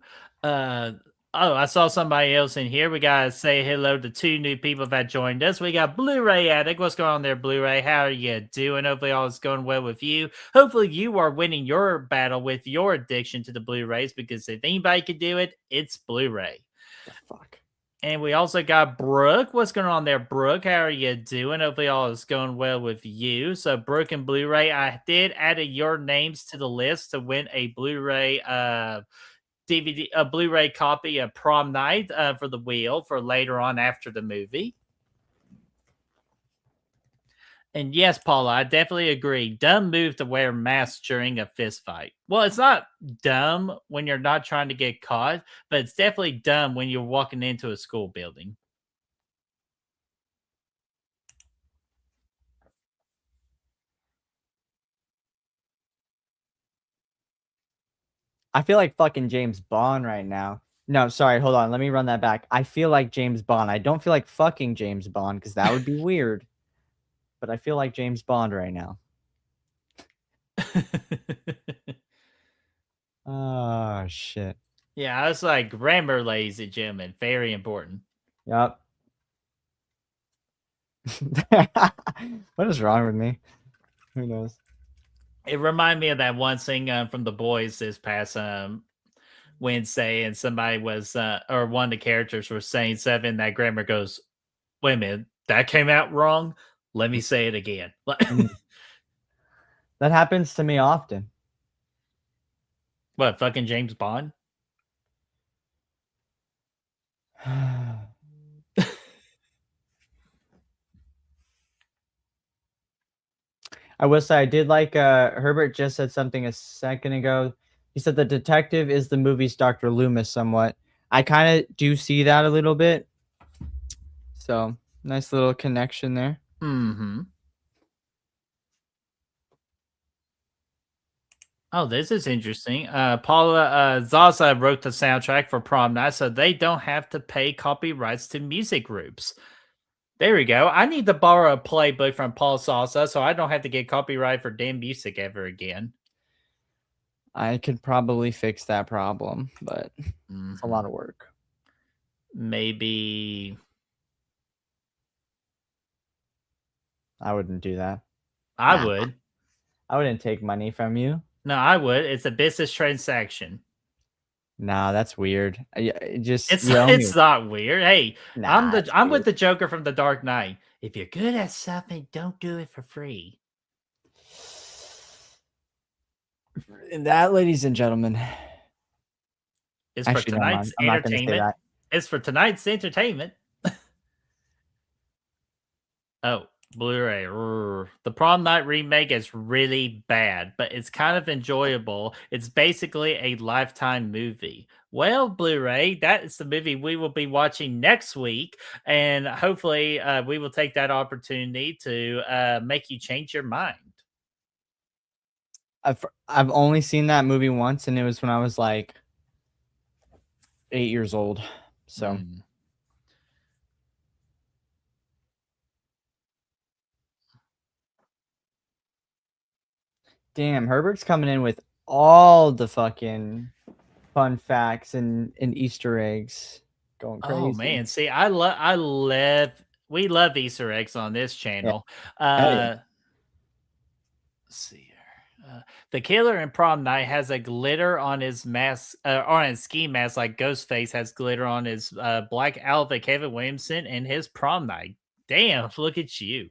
Oh, I saw somebody else in here. We gotta say hello to 2 new people that joined us. We got Blu-ray Addict. What's going on there, Blu-ray? How are you doing? Hopefully all is going well with you. Hopefully you are winning your battle with your addiction to the Blu-rays, because if anybody could do it, it's Blu-ray. The fuck. And we also got Brooke. What's going on there, Brooke? How are you doing? Hopefully all is going well with you. So Brooke and Blu-ray, I did add your names to the list to win a Blu-ray DVD, a Blu-ray copy of Prom Night for the wheel for later on after the movie. And yes, Paula, I definitely agree. Dumb move to wear masks during a fist fight. Well, it's not dumb when you're not trying to get caught, but it's definitely dumb when you're walking into a school building. I feel like fucking James Bond right now. No, sorry, hold on. Let me run that back. I feel like James Bond. I don't feel like fucking James Bond because that would be weird. But I feel like James Bond right now. Oh, shit. Yeah, I was like, grammar, ladies and gentlemen, very important. Yep. What is wrong with me? Who knows? It reminded me of that one scene from The Boys this past Wednesday, and somebody was, or one of the characters was saying something that grammar goes, wait a minute, that came out wrong? Let me say it again. That happens to me often. What, fucking James Bond? I will say I did like Herbert just said something a second ago. He said the detective is the movie's Dr. Loomis somewhat. I kind of do see that a little bit. So nice little connection there. Mm-hmm. Oh, this is interesting. Paula Zaza wrote the soundtrack for Prom Night, so they don't have to pay copyrights to music groups. There we go. I need to borrow a playbook from Paul Salsa so I don't have to get copyright for damn music ever again. I could probably fix that problem, but it's a lot of work. Maybe I wouldn't do that. I would. I wouldn't take money from you. No, I would. It's a business transaction. Nah, that's weird. It's not weird. Hey, Nah, I'm with the Joker from The Dark Knight. If you're good at something, don't do it for free. And that, ladies and gentlemen, is for tonight's entertainment. It's for tonight's entertainment. Oh, Blu-ray. The Prom Night remake is really bad, but it's kind of enjoyable. It's basically a Lifetime movie. Well, Blu-ray, that is the movie we will be watching next week, and hopefully we will take that opportunity to make you change your mind. I've only seen that movie once, and it was when I was like 8 years old. So. Damn, Herbert's coming in with all the fucking fun facts and Easter eggs. Going crazy. Oh man, see, we love Easter eggs on this channel. Yeah. Let's see here. The killer in Prom Night has a glitter on his mask, on his ski mask, like Ghostface has glitter on his black outfit. Kevin Williamson and his Prom Night damn, look at you.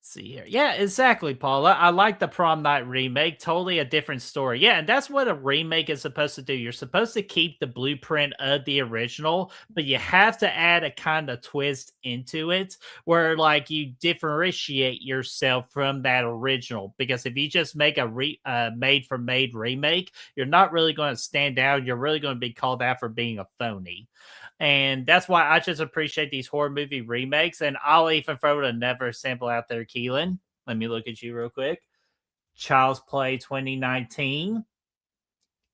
See here. Yeah, exactly, Paula. I like the Prom Night remake. Totally a different story. Yeah, and that's what a remake is supposed to do. You're supposed to keep the blueprint of the original, but you have to add a kind of twist into it where like you differentiate yourself from that original. Because if you just make a made for made remake, you're not really going to stand out. You're really going to be called out for being a phony. And that's why I just appreciate these horror movie remakes. And I'll even throw another sample out there, Keelin. Let me look at you real quick. Child's Play 2019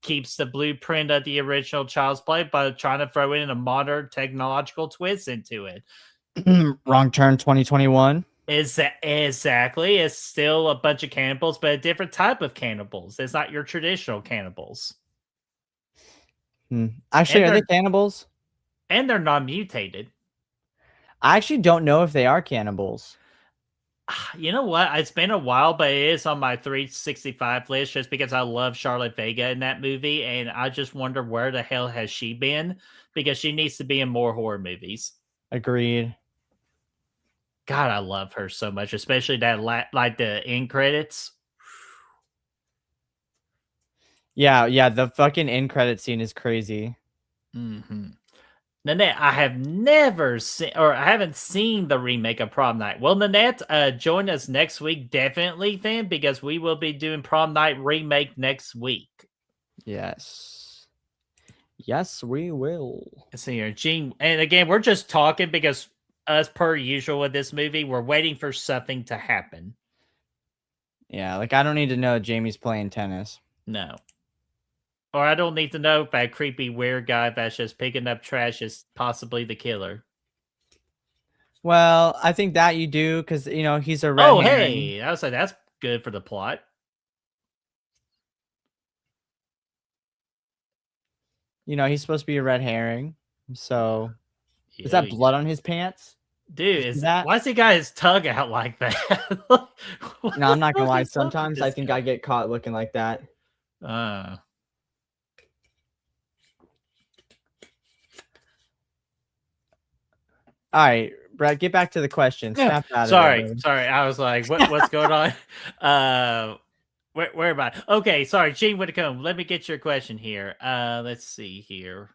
keeps the blueprint of the original Child's Play, but trying to throw in a modern technological twist into it. Wrong Turn 2021. Exactly. It's still a bunch of cannibals, but a different type of cannibals. It's not your traditional cannibals. Actually, are they cannibals? And they're non-mutated. I actually don't know if they are cannibals. You know what? It's been a while, but it is on my 365 list just because I love Charlotte Vega in that movie, and I just wonder where the hell has she been, because she needs to be in more horror movies. Agreed. God, I love her so much, especially that like the end credits. Yeah, the fucking end credit scene is crazy. Mm-hmm. Nanette, I have never seen, or I haven't seen the remake of Prom Night. Well, Nanette, join us next week, definitely, then, because we will be doing Prom Night remake next week. Yes, we will. Let's see here, Gene, and again, we're just talking because, as per usual with this movie, we're waiting for something to happen. Yeah, like I don't need to know Jamie's playing tennis. No. Or I don't need to know if that creepy weird guy that's just picking up trash is possibly the killer. Well, I think that you do because, you know, he's a red herring. Hey, I was like, that's good for the plot. You know, he's supposed to be a red herring. So, is that blood on his pants? Dude, why has he got his tongue out like that? No, I'm not going to lie. Sometimes I think I get caught looking like that. All right, Brett, get back to the question. Snap out sorry. of it, I was like, what's going on? Where am I? Okay, sorry, Gene Whitcomb. Let me get your question here. Let's see here.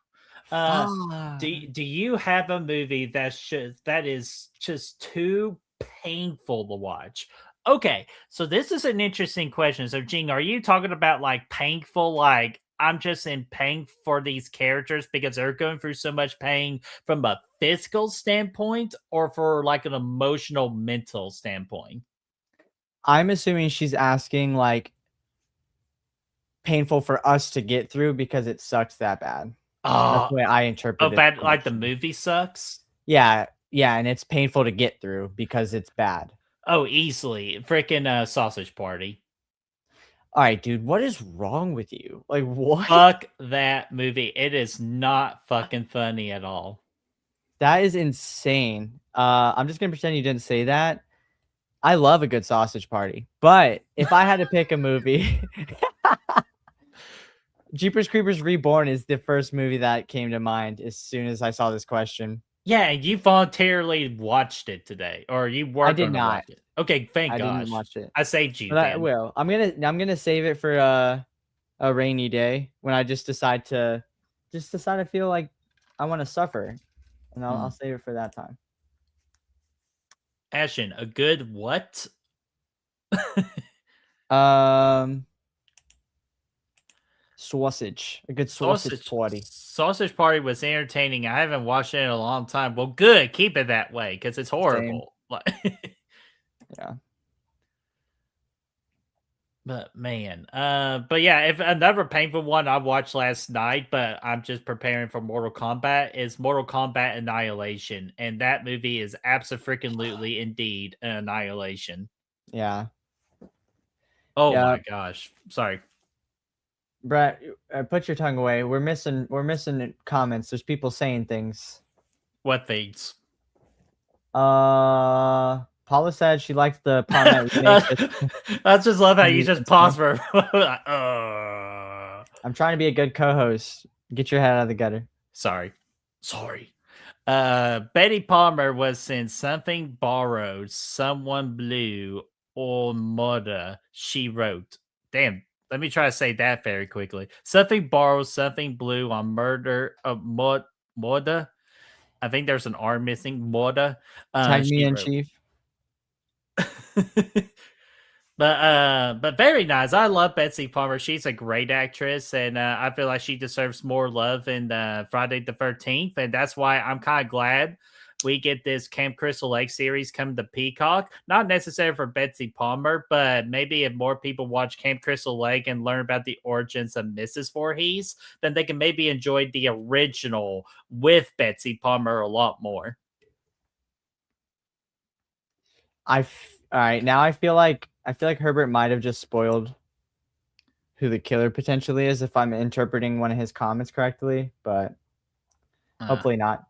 Do you have a movie that is just too painful to watch? Okay, so this is an interesting question. So, Gene, are you talking about like painful, like I'm just in pain for these characters because they're going through so much pain from a physical standpoint, or for like an emotional, mental standpoint? I'm assuming she's asking like painful for us to get through because it sucks that bad. That's the way I interpret it. Oh, bad, like the movie sucks? Yeah, and it's painful to get through because it's bad. Oh, easily. Freaking Sausage Party. All right, dude, what is wrong with you? Like, what? Fuck that movie. It is not fucking funny at all. That is insane. I'm just gonna pretend you didn't say that. I love a good Sausage Party, but if I had to pick a movie, Jeepers Creepers Reborn is the first movie that came to mind as soon as I saw this question. Yeah, you voluntarily watched it today, or you were. I did not. Watch it. Okay, thank gosh. I didn't watch it. I saved you. But I will. I'm gonna save it for a rainy day when I just decide to feel like I want to suffer, and I'll save it for that time. Ashton, a good what? Sausage. A good sausage party. Sausage Party was entertaining. I haven't watched it in a long time. Well, good. Keep it that way because it's horrible. Yeah. But man, but yeah, if another painful one I watched last night, but I'm just preparing for Mortal Kombat, is Mortal Kombat Annihilation, and that movie is absolutely indeed an annihilation. Yeah. Oh my gosh, sorry, Brett. Put your tongue away. We're missing comments. There's people saying things. What things? Paula said she likes the Prom Night remake. I just love how you just pause for. I'm trying to be a good co-host. Get your head out of the gutter. Sorry. Betty Palmer was in Something Borrowed, Someone Blue, or Murder, she wrote. Damn, let me try to say that very quickly. Something Borrowed, Something Blue on Murder, Murder. I think there's an R missing. Murder, Tag me she in, wrote. Chief. But very nice. I love Betsy Palmer. She's a great actress, and I feel like she deserves more love in Friday the 13th, and that's why I'm kind of glad we get this Camp Crystal Lake series come to Peacock. Not necessarily for Betsy Palmer, but maybe if more people watch Camp Crystal Lake and learn about the origins of Mrs. Voorhees, then they can maybe enjoy the original with Betsy Palmer a lot more. All right, now I feel like Herbert might have just spoiled who the killer potentially is if I'm interpreting one of his comments correctly, but hopefully not.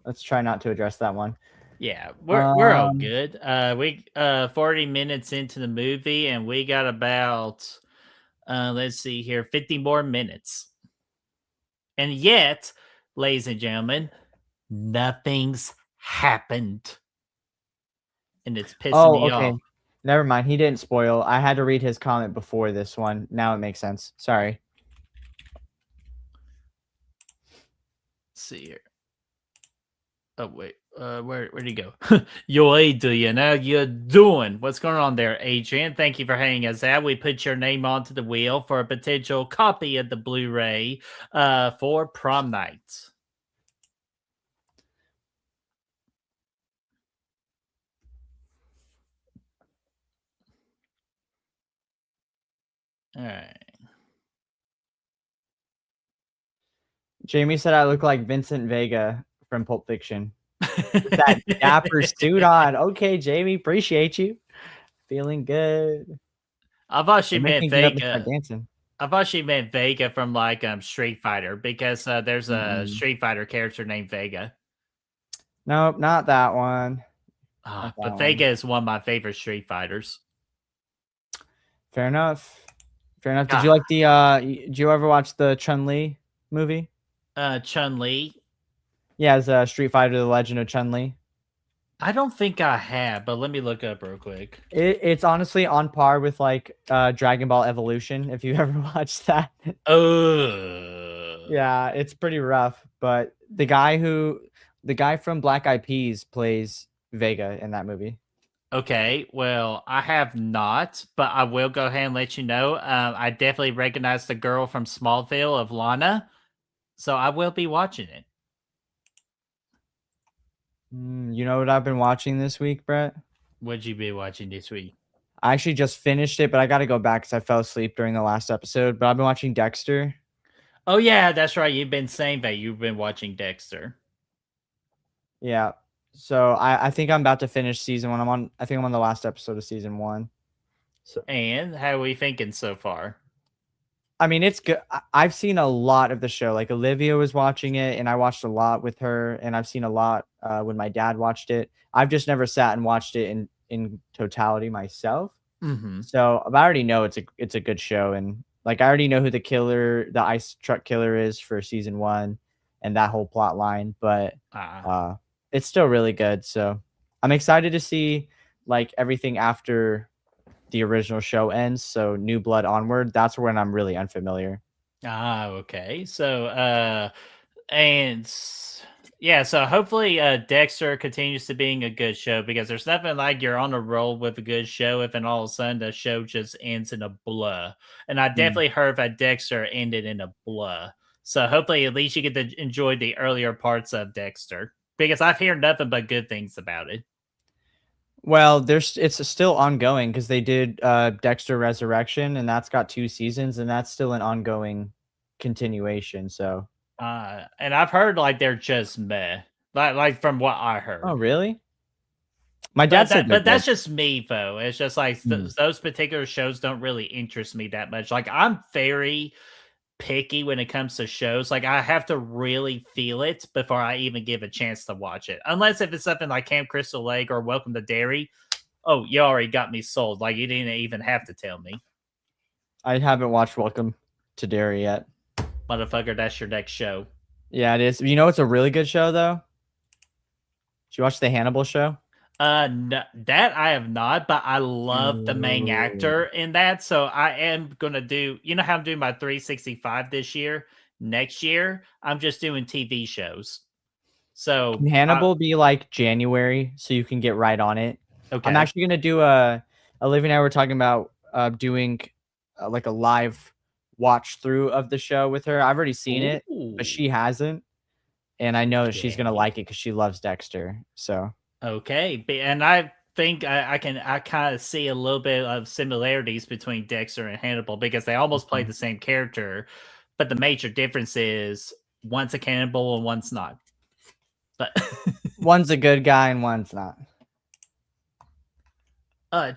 Let's try not to address that one. Yeah, we're all good. We 40 minutes into the movie, and we got about let's see here, 50 more minutes. And yet, ladies and gentlemen, nothing's happened. And it's pissing me off. Never mind. He didn't spoil. I had to read his comment before this one. Now it makes sense. Sorry. Let's see here. Oh wait, where'd he go? Yo, Adrian, how you doing? What's going on there, Adrian? Thank you for hanging us out. We put your name onto the wheel for a potential copy of the Blu-ray for Prom Night. All right. Jamie said I look like Vincent Vega from Pulp Fiction. With that dapper suit on. Okay, Jamie, appreciate you. Feeling good. I thought she meant Vega. Dancing. I thought she meant Vega from like Street Fighter because there's a Street Fighter character named Vega. Nope, not that one. But Vega is one of my favorite Street Fighters. Fair enough. Fair enough. Did you like the did you ever watch the Chun-Li movie? Chun-Li? Yeah, it's Street Fighter: The Legend of Chun-Li. I don't think I have, but let me look up real quick. It's honestly on par with like Dragon Ball Evolution, if you've ever watched that. Yeah, it's pretty rough, but the guy from Black Eyed Peas plays Vega in that movie. Okay, well, I have not, but I will go ahead and let you know. I definitely recognize the girl from Smallville of Lana, so I will be watching it. You know what I've been watching this week, Brett? What'd you be watching this week? I actually just finished it, but I got to go back because I fell asleep during the last episode. But I've been watching Dexter. Oh, yeah, that's right. You've been saying that you've been watching Dexter. Yeah. So I think I'm about to finish season 1. I think I'm on the last episode of season 1. So, and how are we thinking so far? I mean, it's good. I've seen a lot of the show. Like Olivia was watching it, and I watched a lot with her, and I've seen a lot when my dad watched it. I've just never sat and watched it in totality myself. Mm-hmm. So I already know it's a good show, and like I already know who the ice truck killer is for season 1, and that whole plot line. But it's still really good. So I'm excited to see like everything after the original show ends, so New Blood onward. That's when I'm really unfamiliar. Okay. So and yeah, so hopefully Dexter continues to being a good show, because there's nothing like you're on a roll with a good show if and all of a sudden the show just ends in a blah. And I definitely heard that Dexter ended in a blah. So hopefully at least you get to enjoy the earlier parts of Dexter, because I've heard nothing but good things about it. Well, it's still ongoing because they did Dexter Resurrection, and that's got 2 seasons, and that's still an ongoing continuation. So, and I've heard like they're just meh, like from what I heard. Oh, really? My dad said, but that's just me though. It's just like those particular shows don't really interest me that much. Like I'm very picky when it comes to shows. Like I have to really feel it before I even give a chance to watch it. Unless if it's something like Camp Crystal Lake or Welcome to Derry. Oh, you already got me sold. Like you didn't even have to tell me. I haven't watched Welcome to Derry yet. Motherfucker, that's your next show. Yeah, it is. You know it's a really good show though? Did you watch the Hannibal show? No, that I have not, but I love the main Ooh. actor in that. So I am gonna do. You know how I'm doing my 365 this year. Next year, I'm just doing TV shows. Can So Hannibal be like January so you can get right on it? I'm okay. actually gonna do a Olivia and I were talking about doing like a live watch through of the show with her. I've already seen it, but Ooh, she hasn't, and I know that she's gonna okay. like it because she loves Dexter. So Okay, and I think I kind of see a little bit of similarities between Dexter and Hannibal because they almost play Mhm. the same character, but the major difference is one's a cannibal and one's not. But One's a good guy and one's not.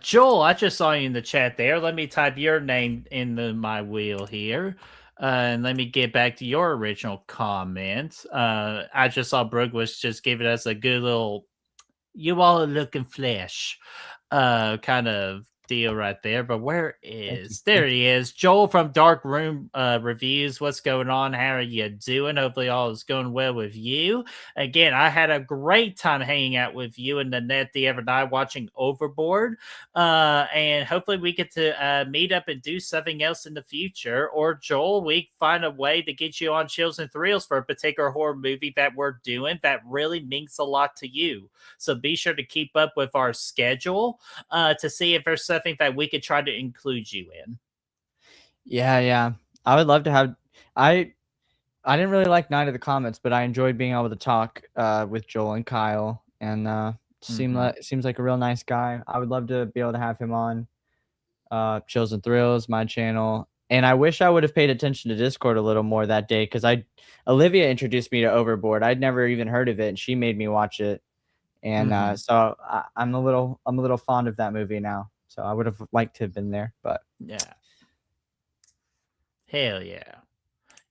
Joel, I just saw you in the chat there. Let me type your name into my wheel here. And let me get back to your original comment. I just saw Brooke was just giving us a good little you all are looking flesh kind of deal right there. But where Thank you. is there he is, Joel from Dark Room Reviews. What's going on? How are you doing? Hopefully all is going well with you. Again, I had a great time hanging out with you and Nanette the other night watching Overboard. And hopefully we get to meet up and do something else in the future. Or Joel, we find a way to get you on Chills and Thrills for a particular horror movie that we're doing that really means a lot to you. So be sure to keep up with our schedule to see if there's something that we could try to include you in. Yeah, yeah. I would love to have. I I didn't really like Night of the Comets, but I enjoyed being able to talk with Joel and Kyle, and Mhm. seems like a real nice guy. I would love to be able to have him on Chills and Thrills, my channel. And I wish I would have paid attention to Discord a little more that day because I Olivia introduced me to Overboard. I'd never even heard of it, and she made me watch it. And Mhm. so I'm a little fond of that movie now. So I would have liked to have been there, but Yeah. Hell yeah.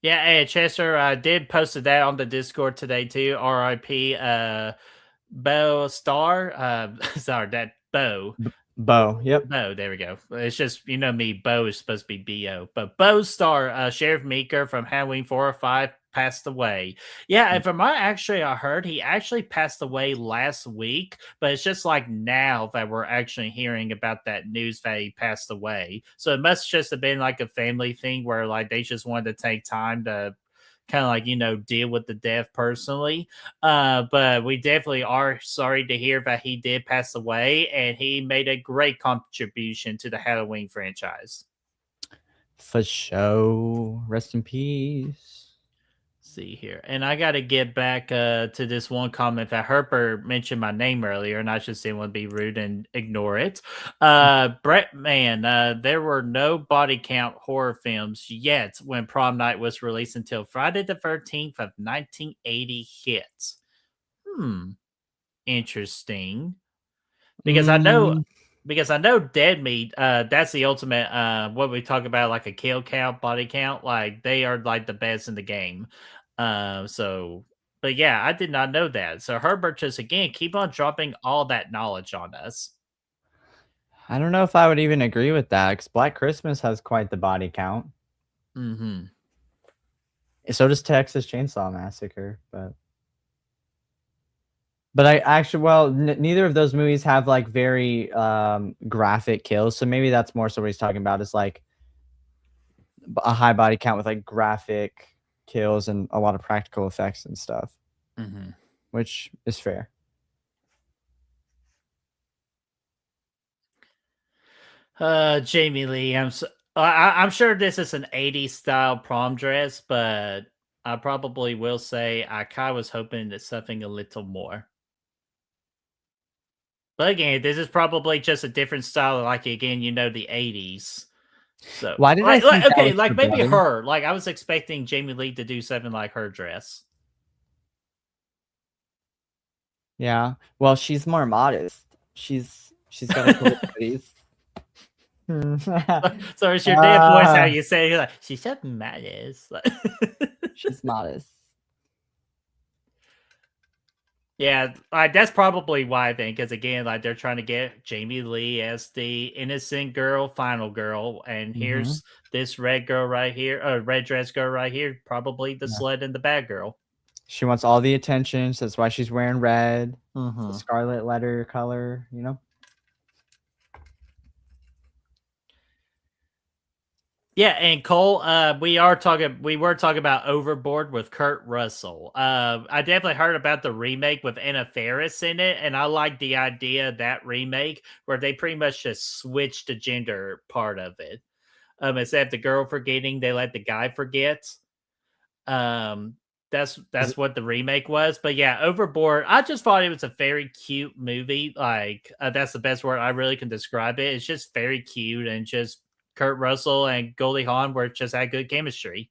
Yeah, hey, Chester, I did posted that on the Discord today too. RIP Bo Star. Sorry, that Bo. Bo, yep. Bo, there we go. It's just, you know me, Bo is supposed to be B-O. But Bo Star, Sheriff Meeker from Halloween 4 or 5 passed away. Yeah, and from what I heard, he actually passed away last week, but it's just like now that we're actually hearing about that news that he passed away. So it must just have been like a family thing where like they just wanted to take time to kind of like, deal with the death personally. But we definitely are sorry to hear that he did pass away, and he made a great contribution to the Halloween franchise. For show. Rest in peace. See here, and I got to get back to this one comment that Herper mentioned my name earlier, and I just didn't want to be rude and ignore it. BrettMan, there were no body count horror films yet when Prom Night was released until Friday the 13th of 1980 hits. Interesting. Because I know Mm, because I know dead meat, that's the ultimate what we talk about like a kill count, body count, like they are like the best in the game. So but yeah, I did not know that. So Herbert just again keep on dropping all that knowledge on us. I don't know if I would even agree with that because Black Christmas has quite the body count. Mm-hmm. So does Texas Chainsaw Massacre, but I actually, well, neither of those movies have like very graphic kills, so maybe that's more so what he's talking about is like a high body count with like graphic kills and a lot of practical effects and stuff, Mm-hmm. which is fair. Jamie Lee, I'm sure this is an 80s style prom dress, but I probably will say I kind of was hoping it's something a little more. But again, this is probably just a different style, like again, the 80s. So Why did I like think that okay, was her like maybe brother? her. Like I was expecting Jamie Lee to do something like her dress. Yeah. Well, she's more modest. She's got a couple buddies. So it's your dead voice how you say it. You're like, she's so modest. She's modest. Yeah, like that's probably why I think, because again, like they're trying to get Jamie Lee as the innocent girl, final girl, and Mhm. here's this red girl right here, red dress girl right here, probably the Yeah. sled and the bad girl. She wants all the attention, so that's why she's wearing red. Mm-hmm. The scarlet letter color, you know? Yeah, and Cole, we were talking about Overboard with Kurt Russell. I definitely heard about the remake with Anna Faris in it, and I like the idea of that remake where they pretty much just switched the gender part of it. Instead of the girl forgetting, they let the guy forget. That's what the remake was. But yeah, Overboard, I just thought it was a very cute movie. Like that's the best word I really can describe it. It's just very cute and just Kurt Russell and Goldie Hawn were just had good chemistry.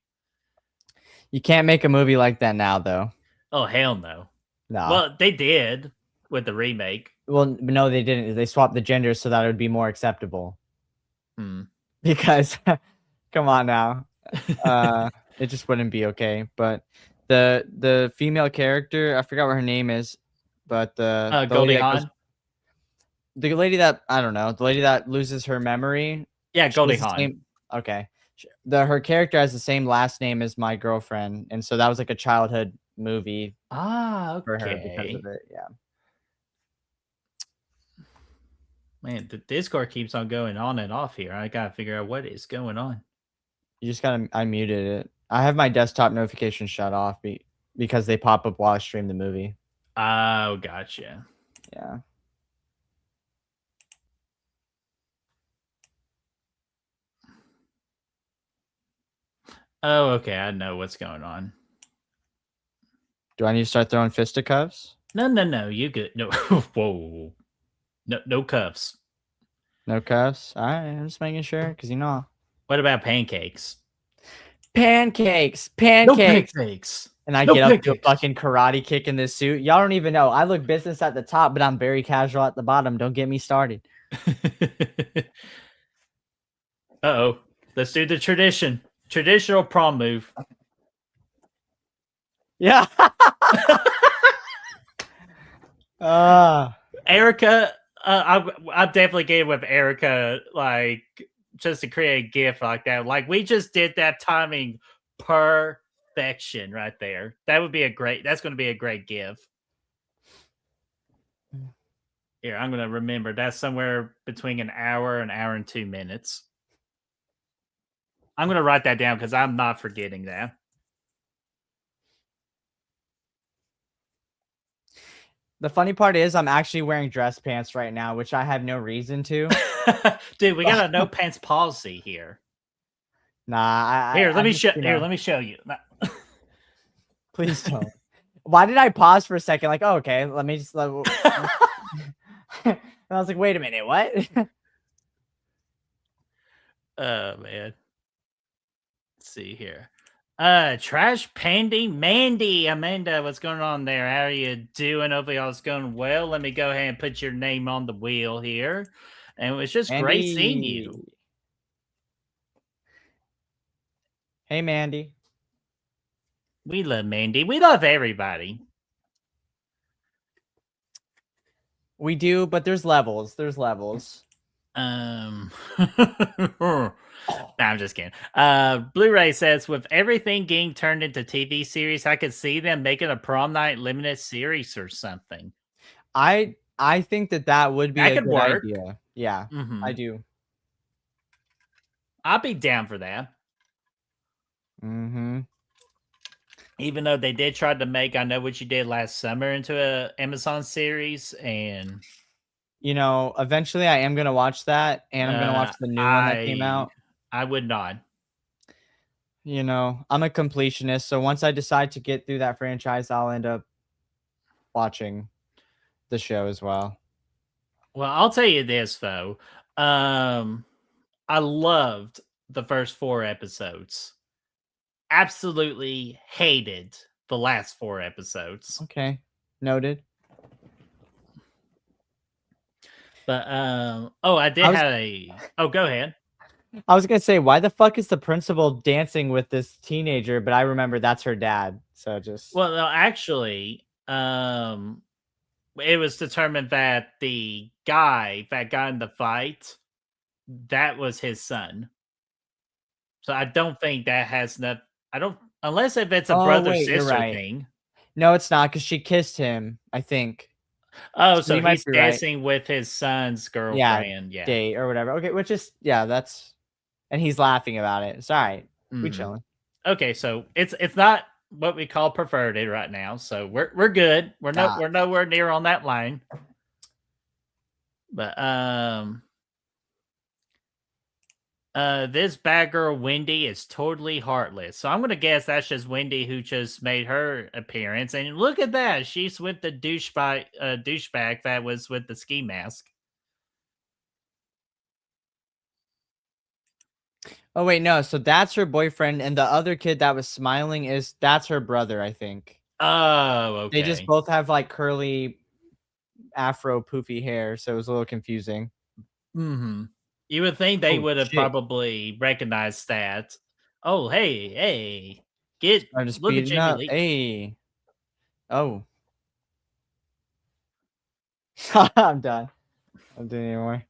You can't make a movie like that now, though. Oh hell no. No. Well, they did with the remake. Well, no, they didn't. They swapped the genders so that it would be more acceptable. Because, come on now, it just wouldn't be okay. But the female character, I forgot what her name is, but the Goldie lady Hawn. the lady that I don't know, the lady that loses her memory. Yeah, Goldie has the Hawn. same- okay, her character has the same last name as my girlfriend, and so that was like a childhood movie Okay. for her because of it. Yeah. Man, the Discord keeps on going on and off here. I gotta figure out what is going on. You just gotta. I muted it. I have my desktop notifications shut off because they pop up while I stream the movie. Oh, gotcha. Yeah. Oh, okay. I know what's going on. Do I need to start throwing fisticuffs? No. You good? No. Whoa. No cuffs. No cuffs. All right, I'm just making sure because you know. What about pancakes? Pancakes. No pancakes. And I No get up to a pancakes. fucking karate kick in this suit. Y'all don't even know. I look business at the top, but I'm very casual at the bottom. Don't get me started. Uh-oh. Let's do the traditional prom move. Yeah. Erica, I definitely gave with Erica, like, just to create a GIF like that. Like, we just did that timing perfection right there. That's going to be a great GIF. Here, I'm going to remember that's somewhere between an hour and 2 minutes. I'm going to write that down because I'm not forgetting that. The funny part is I'm actually wearing dress pants right now, which I have no reason to. Dude, we got a no pants policy here. Nah, let me show you. Please don't. Why did I pause for a second? Like, oh, okay, let me just. And I was like, wait a minute, what? Oh man. Let's see here. Trash Pandy Mandy. Amanda, what's going on there? How are you doing? Hopefully all's going well. Let me go ahead and put your name on the wheel here. And it was just great seeing you. Hey, Mandy. We love Mandy. We love everybody. We do, but there's levels. There's levels. No, I'm just kidding. Blu-ray says, with everything getting turned into TV series, I could see them making a Prom Night limited series or something. I think that would be a good idea. Yeah, I do. I'll be down for that. Even though they did try to make I Know What You Did Last Summer into a Amazon series, and you know, eventually I am gonna watch that, and I'm gonna watch the new one that came out. I would not. You know, I'm a completionist, so once I decide to get through that franchise, I'll end up watching the show as well. Well, I'll tell you this though. I loved the first 4 episodes. Absolutely hated the last 4 episodes. Okay, noted. But I did have a. Oh, go ahead. I was gonna say, why the fuck is the principal dancing with this teenager? But I remember that's her dad. So just well, no, actually, it was determined that the guy that got in the fight, that was his son. So I don't think that has enough. I don't, unless if it's a brother sister thing. No, it's not because she kissed him, I think. Oh, So so you might he's be right. dancing with his son's Yeah, girlfriend. Yeah. date or whatever. Okay, which is that's and he's laughing about it. It's all right. We Mhm. chilling. Okay, so it's not what we call perverted right now, so we're good. Nah. We're nowhere near on that line. But this bad girl Wendy is totally heartless. So I'm gonna guess that's just Wendy who just made her appearance. And look at that, she's with the douchebag that was with the ski mask. Oh wait, no. So that's her boyfriend, and the other kid that was smiling that's her brother, I think. Oh, They just okay. both have like curly afro poofy hair, so it was a little confusing. Mm-hmm. You would think they Oh would have shit. probably recognized that. Oh, hey, Started look at speeding Jamie up. Lee. Hey. Oh. I'm done. I'm doing anymore.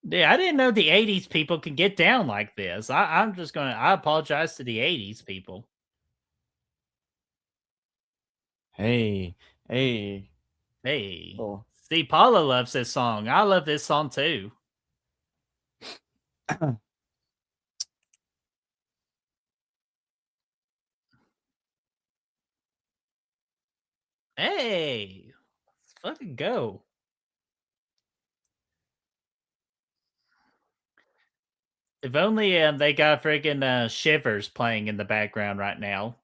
Yeah, I didn't know the '80s people can get down like this. I apologize to the '80s people. Hey. Hey. Hey, Oh. see, Paula loves this song. I love this song too. Hey, let's fucking go. If only they got friggin' Shivers playing in the background right now,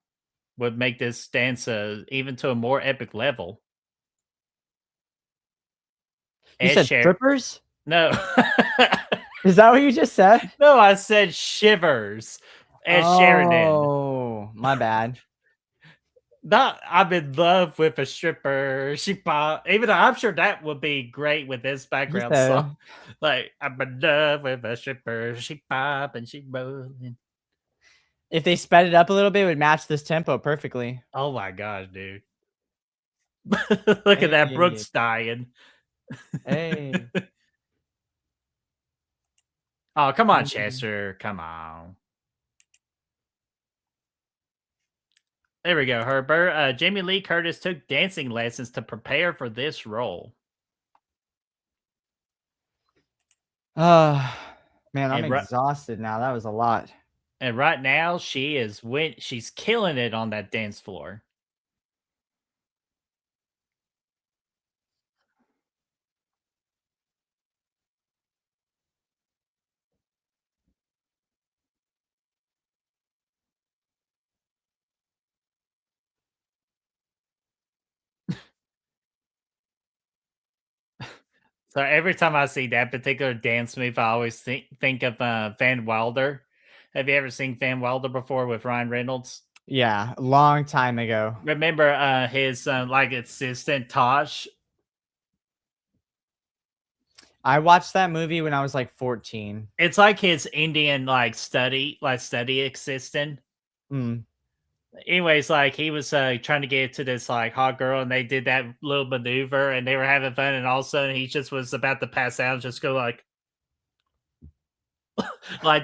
would make this dance even to a more epic level. You Ed said Sheeran. strippers? No. Is that what you just said? No, I said Shivers. Ed Sheridan. Oh, my bad. Not I'm in love with a stripper. She pop. Even though I'm sure that would be great with this You background song. said Like I'm in love with a stripper. She pop and she rolling. if they sped it up a little bit, it would match this tempo perfectly. Oh my gosh, dude. Look at that Hey. Brooks dying. Hey. Oh, come on, Mhm. Chester. Come on. There we go, Herbert. Jamie Lee Curtis took dancing lessons to prepare for this role. Man, I'm And exhausted now. That was a lot. right now she's killing it on that dance floor. So every time I see that particular dance move, I always think of Van Wilder. Have you ever seen Van Wilder before with Ryan Reynolds? Yeah, a long time ago. Remember his like assistant Tosh? I watched that movie when I was like 14. It's like his Indian study assistant. Mm. Anyways, like he was trying to get to this like hot girl, and they did that little maneuver, and they were having fun, and all of a sudden he just was about to pass out, and just go like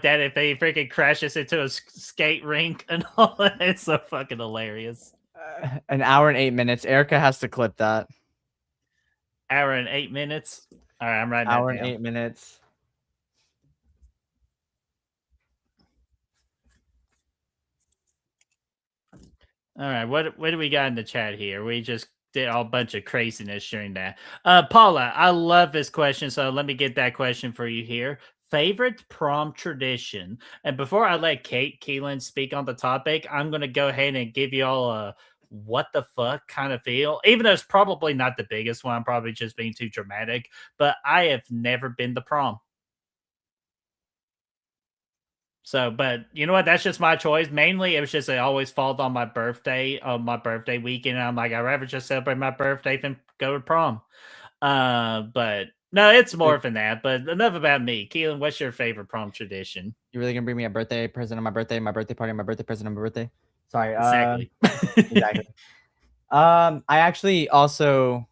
that. If he freaking crashes into a skate rink and all that, it's so fucking hilarious. An hour and 8 minutes. Erica has to clip that. Hour and 8 minutes. All right, I'm writing Hour that and down. 8 minutes. All right, what do we got in the chat here? We just did a bunch of craziness during that. Paula, I love this question, so let me get that question for you here. Favorite prom tradition? And before I let Keelin speak on the topic, I'm gonna go ahead and give you all a what the fuck kind of feel. Even though it's probably not the biggest one, I'm probably just being too dramatic. But I have never been to prom. So, but you know what? That's just my choice. Mainly, it was just it always falls on my birthday weekend. And I'm like, I'd rather just celebrate my birthday than go to prom. But no, it's more than that. But enough about me. Keelan, what's your favorite prom tradition? You really gonna bring me a birthday present on my birthday party, my birthday present on my birthday? Sorry. Exactly. Exactly. I actually also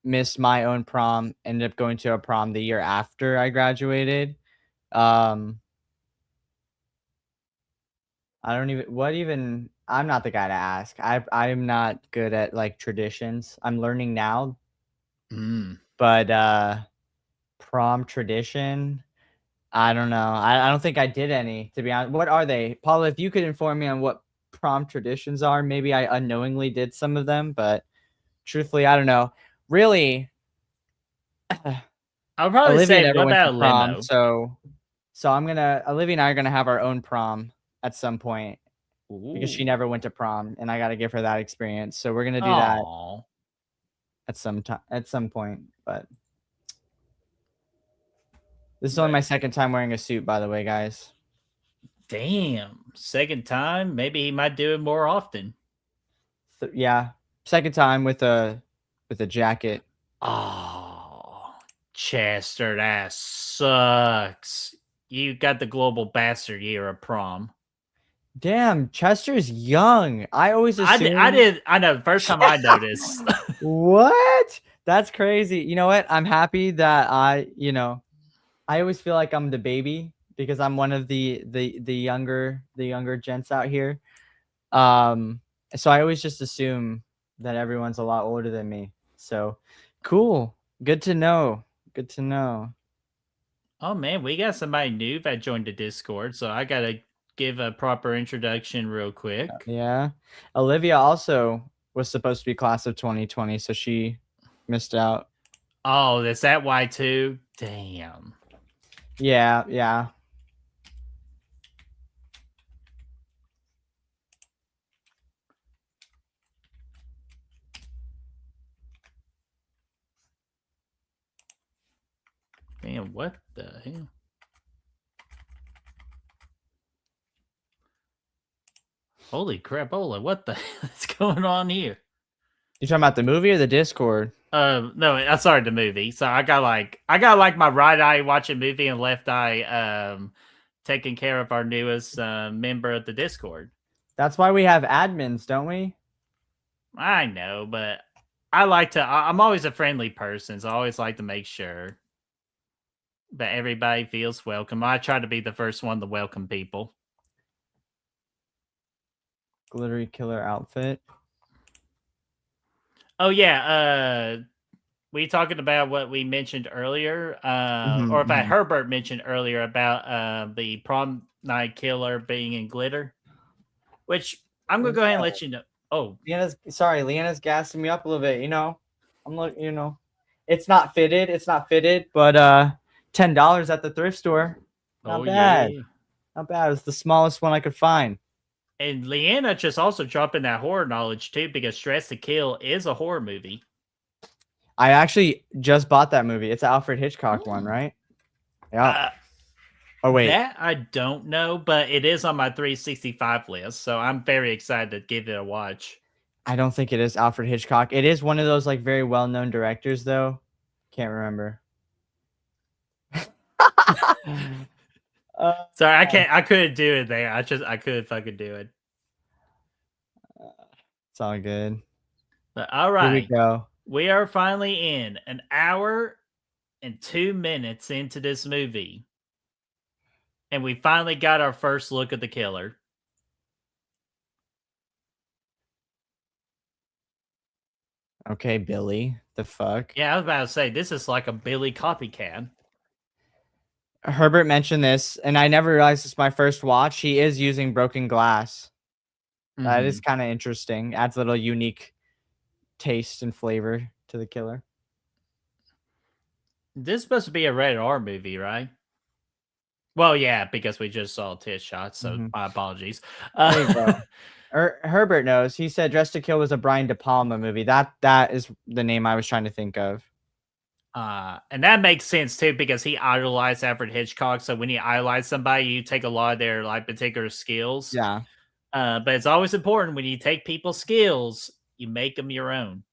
missed my own prom. Ended up going to a prom the year after I graduated. I don't even what even I'm not the guy to ask. I'm not good at like traditions. I'm learning now, but prom tradition, I don't know. I don't think I did any, to be honest. What are they? Paula, if you could inform me on what prom traditions are, maybe I unknowingly did some of them, but truthfully, I don't know. Really, I'll probably Olivia say, never what went to about a prom, limo? so Olivia and I are gonna have our own prom at some point because she Ooh. never went to prom, and I gotta give her that experience. So we're gonna do that Aw. at some point. But this is only But my second time wearing a suit, by the way, guys. damn, second time. Maybe he might do it more often. Yeah, second time with a jacket. Oh, Chester, that sucks. You got the global bastard year of prom. Damn, Chester's young. I always I assumed. did. I know. First time I noticed. What? That's crazy. You know what? I'm happy that I always feel like I'm the baby because I'm one of the younger gents out here. Um, so I always just assume that everyone's a lot older than me. So cool. Good to know. Good to know. Oh man, we got somebody new that joined the Discord, so I gotta give a proper introduction real quick. Yeah. Olivia also was supposed to be class of 2020, so she missed out. Oh, is that why too? Damn. Yeah, yeah. Man, what the hell? Holy crapola, what the hell is going on here? You talking about the movie or the Discord? No, I'm sorry, the movie. So I got like my right eye watching movie and left eye taking care of our newest member of the Discord. That's why we have admins, don't we? I know, but I'm always a friendly person, so I always like to make sure that everybody feels welcome. I try to be the first one to welcome people. Glittery killer outfit. Oh yeah, we talking about what we mentioned earlier, or if Herbert mentioned earlier about the prom night killer being in glitter, which I'm gonna go ahead and let you know. Oh, Leanna's gassing me up a little bit. I'm like, it's not fitted, but $10 at the thrift store. Not bad. yeah. Not bad. It's the smallest one I could find. And Leanna just also dropping that horror knowledge too, because Stress to Kill is a horror movie. I actually just bought that movie. It's an Alfred Hitchcock one, right? Yeah. Oh wait, that I don't know, but it is on my 365 list, so I'm very excited to give it a watch. I don't think it is Alfred Hitchcock. It is one of those like very well-known directors, though. Can't remember. Sorry, I couldn't do it there. I couldn't fucking do it. It's all good. But all right, Here we go. We are finally in an hour and 2 minutes into this movie, and we finally got our first look at the killer. Okay, Billy. The fuck? Yeah, I was about to say, this is like a Billy copycat. Herbert mentioned this, and I never realized it's my first watch. He is using broken glass. That is kind of interesting. Adds a little unique taste and flavor to the killer. This is supposed to be a rated R movie, right? Well, yeah, because we just saw tit shots, so my apologies. There you go. Herbert knows. He said Dressed to Kill was a Brian De Palma movie. That is the name I was trying to think of. And that makes sense too, because he idolized Alfred Hitchcock. So when you idolize somebody, you take a lot of their like particular skills. Yeah. But it's always important when you take people's skills, you make them your own.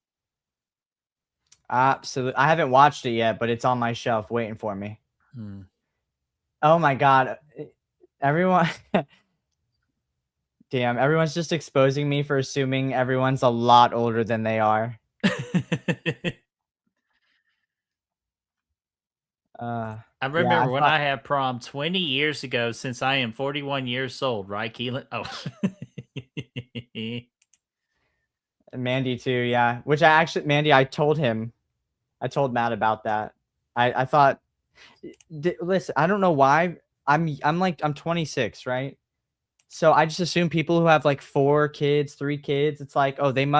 Absolutely. I haven't watched it yet, but it's on my shelf waiting for me. Oh my god. Everyone Damn, everyone's just exposing me for assuming everyone's a lot older than they are. I remember when I had prom 20 years ago, since I am 41 years old, right, Keelin? Oh. Mandy too, yeah. Which Mandy, I told Matt about that. I thought, listen, I don't know why. I'm 26, right? So I just assume people who have like 4 kids, 3 kids, it's like, oh, they've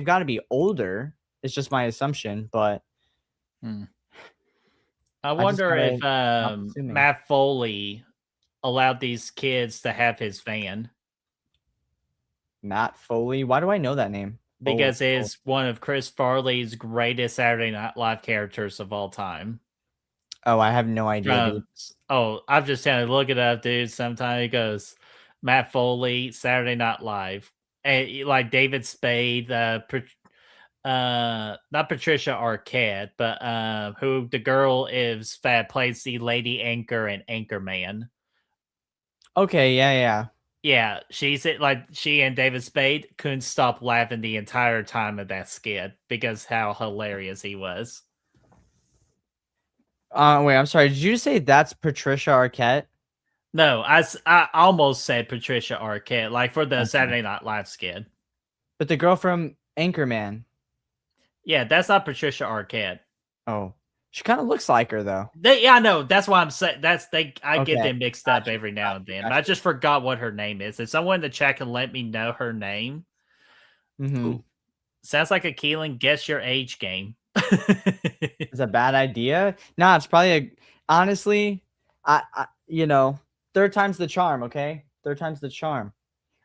got to be older. It's just my assumption, but I I just wonder gotta if stop assuming. Matt Foley allowed these kids to have his van Matt Foley. Why do I know that name? because Foley. it's one of Chris Farley's greatest Saturday Night Live characters of all time. Oh, I have no idea, dude. I'm just telling you, look it up, dude. Sometime it goes Matt Foley, Saturday Night Live, and like David Spade, not Patricia Arquette, but who the girl is that plays the lady anchor and Anchorman. Okay, yeah. Yeah, she and David Spade couldn't stop laughing the entire time of that skit because how hilarious he was. Wait, I'm sorry. Did you say that's Patricia Arquette? No, I almost said Patricia Arquette, like for the Saturday Night Live skit. But the girl from Anchorman. Yeah, that's not Patricia Arquette. Oh, she kind of looks like her though. I know. That's why I'm saying I get Okay. them mixed up every now and then. But I just forgot what her name is. If someone in the chat can let me know her name. Ooh, sounds like a Keelin guess your age game. It's a bad idea. Nah, it's probably honestly, I third time's the charm. Okay, third time's the charm.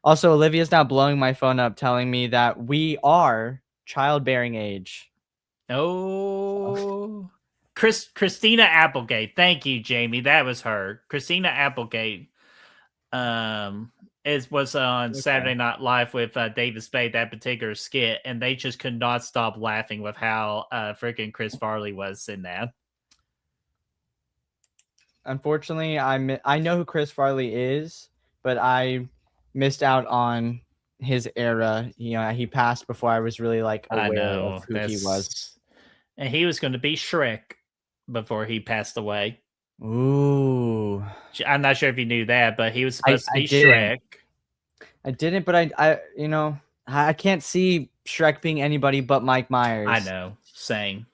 Also, Olivia's now blowing my phone up, telling me that we are childbearing age. Oh, Christina Applegate. Thank you, Jamie. That was her. Christina Applegate. Was on Saturday Night Live with David Spade, that particular skit, and they just could not stop laughing with how freaking Chris Farley was in that. Unfortunately, I know who Chris Farley is, but I missed out on his era. He passed before I was really like aware of who he was. And he was going to be Shrek before he passed away. Ooh. I'm not sure if you knew that, but he was supposed to be Shrek. I didn't, but I can't see Shrek being anybody but Mike Myers. I know, same.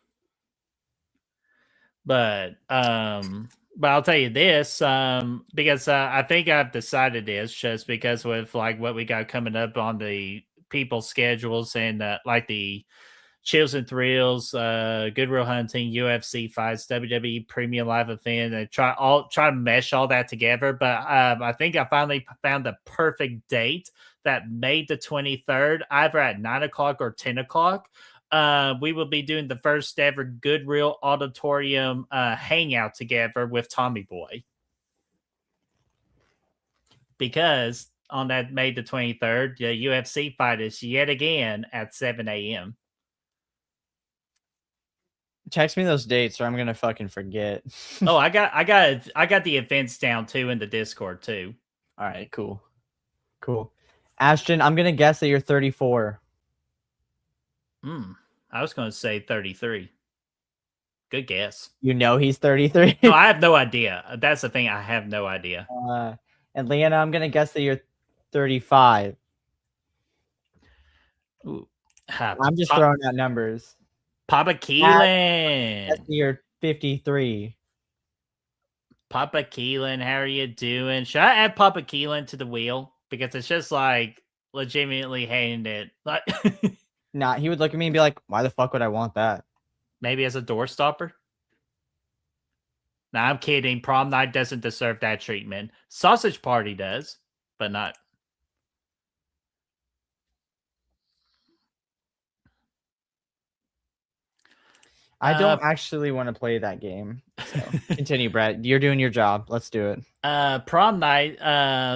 But I'll tell you this, because I think I've decided this just because with like what we got coming up on the people's schedules and like the Chills and Thrills, Good Will Hunting, UFC fights, WWE Premium Live Event, and try to mesh all that together. But I think I finally found the perfect date, that May the 23rd, either at 9 o'clock or 10 o'clock. We will be doing the first ever Goodwill Auditorium hangout together with Tommy Boy. Because on that May the 23rd, the UFC fight is yet again at 7 a.m. Text me those dates or I'm gonna fucking forget. Oh, I got the events down too in the Discord too. All right, cool. Ashton, I'm gonna guess that you're 34. I was gonna say 33. Good guess. You know he's 33. No, I have no idea. That's the thing. I have no idea. And Leanna, I'm gonna guess that you're 35. Ooh. I'm just throwing out numbers. Papa Keelin. You're 53. Papa Keelin, how are you doing? Should I add Papa Keelin to the wheel? Because it's just like legitimately hating it. Like, nah, he would look at me and be like, why the fuck would I want that? Maybe as a door stopper? Nah, I'm kidding. Prom Night doesn't deserve that treatment. Sausage Party does, but not. I don't actually want to play that game. So continue, Brett. You're doing your job. Let's do it. Prom Night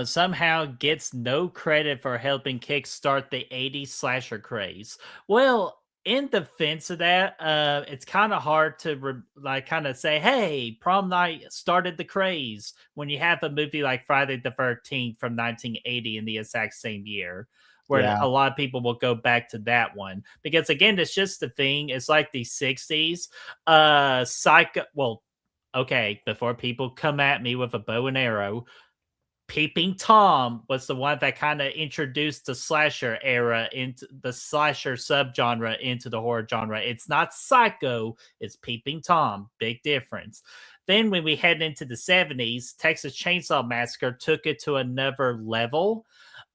somehow gets no credit for helping kickstart the 80s slasher craze. Well, in defense of that, it's kind of hard to kind of say, hey, Prom Night started the craze when you have a movie like Friday the 13th from 1980 in the exact same year, where a lot of people will go back to that one. Because again, it's just the thing. It's like the 60s. okay, before people come at me with a bow and arrow, Peeping Tom was the one that kind of introduced the slasher era into the slasher subgenre into the horror genre. It's not Psycho, it's Peeping Tom. Big difference. Then when we head into the 70s, Texas Chainsaw Massacre took it to another level.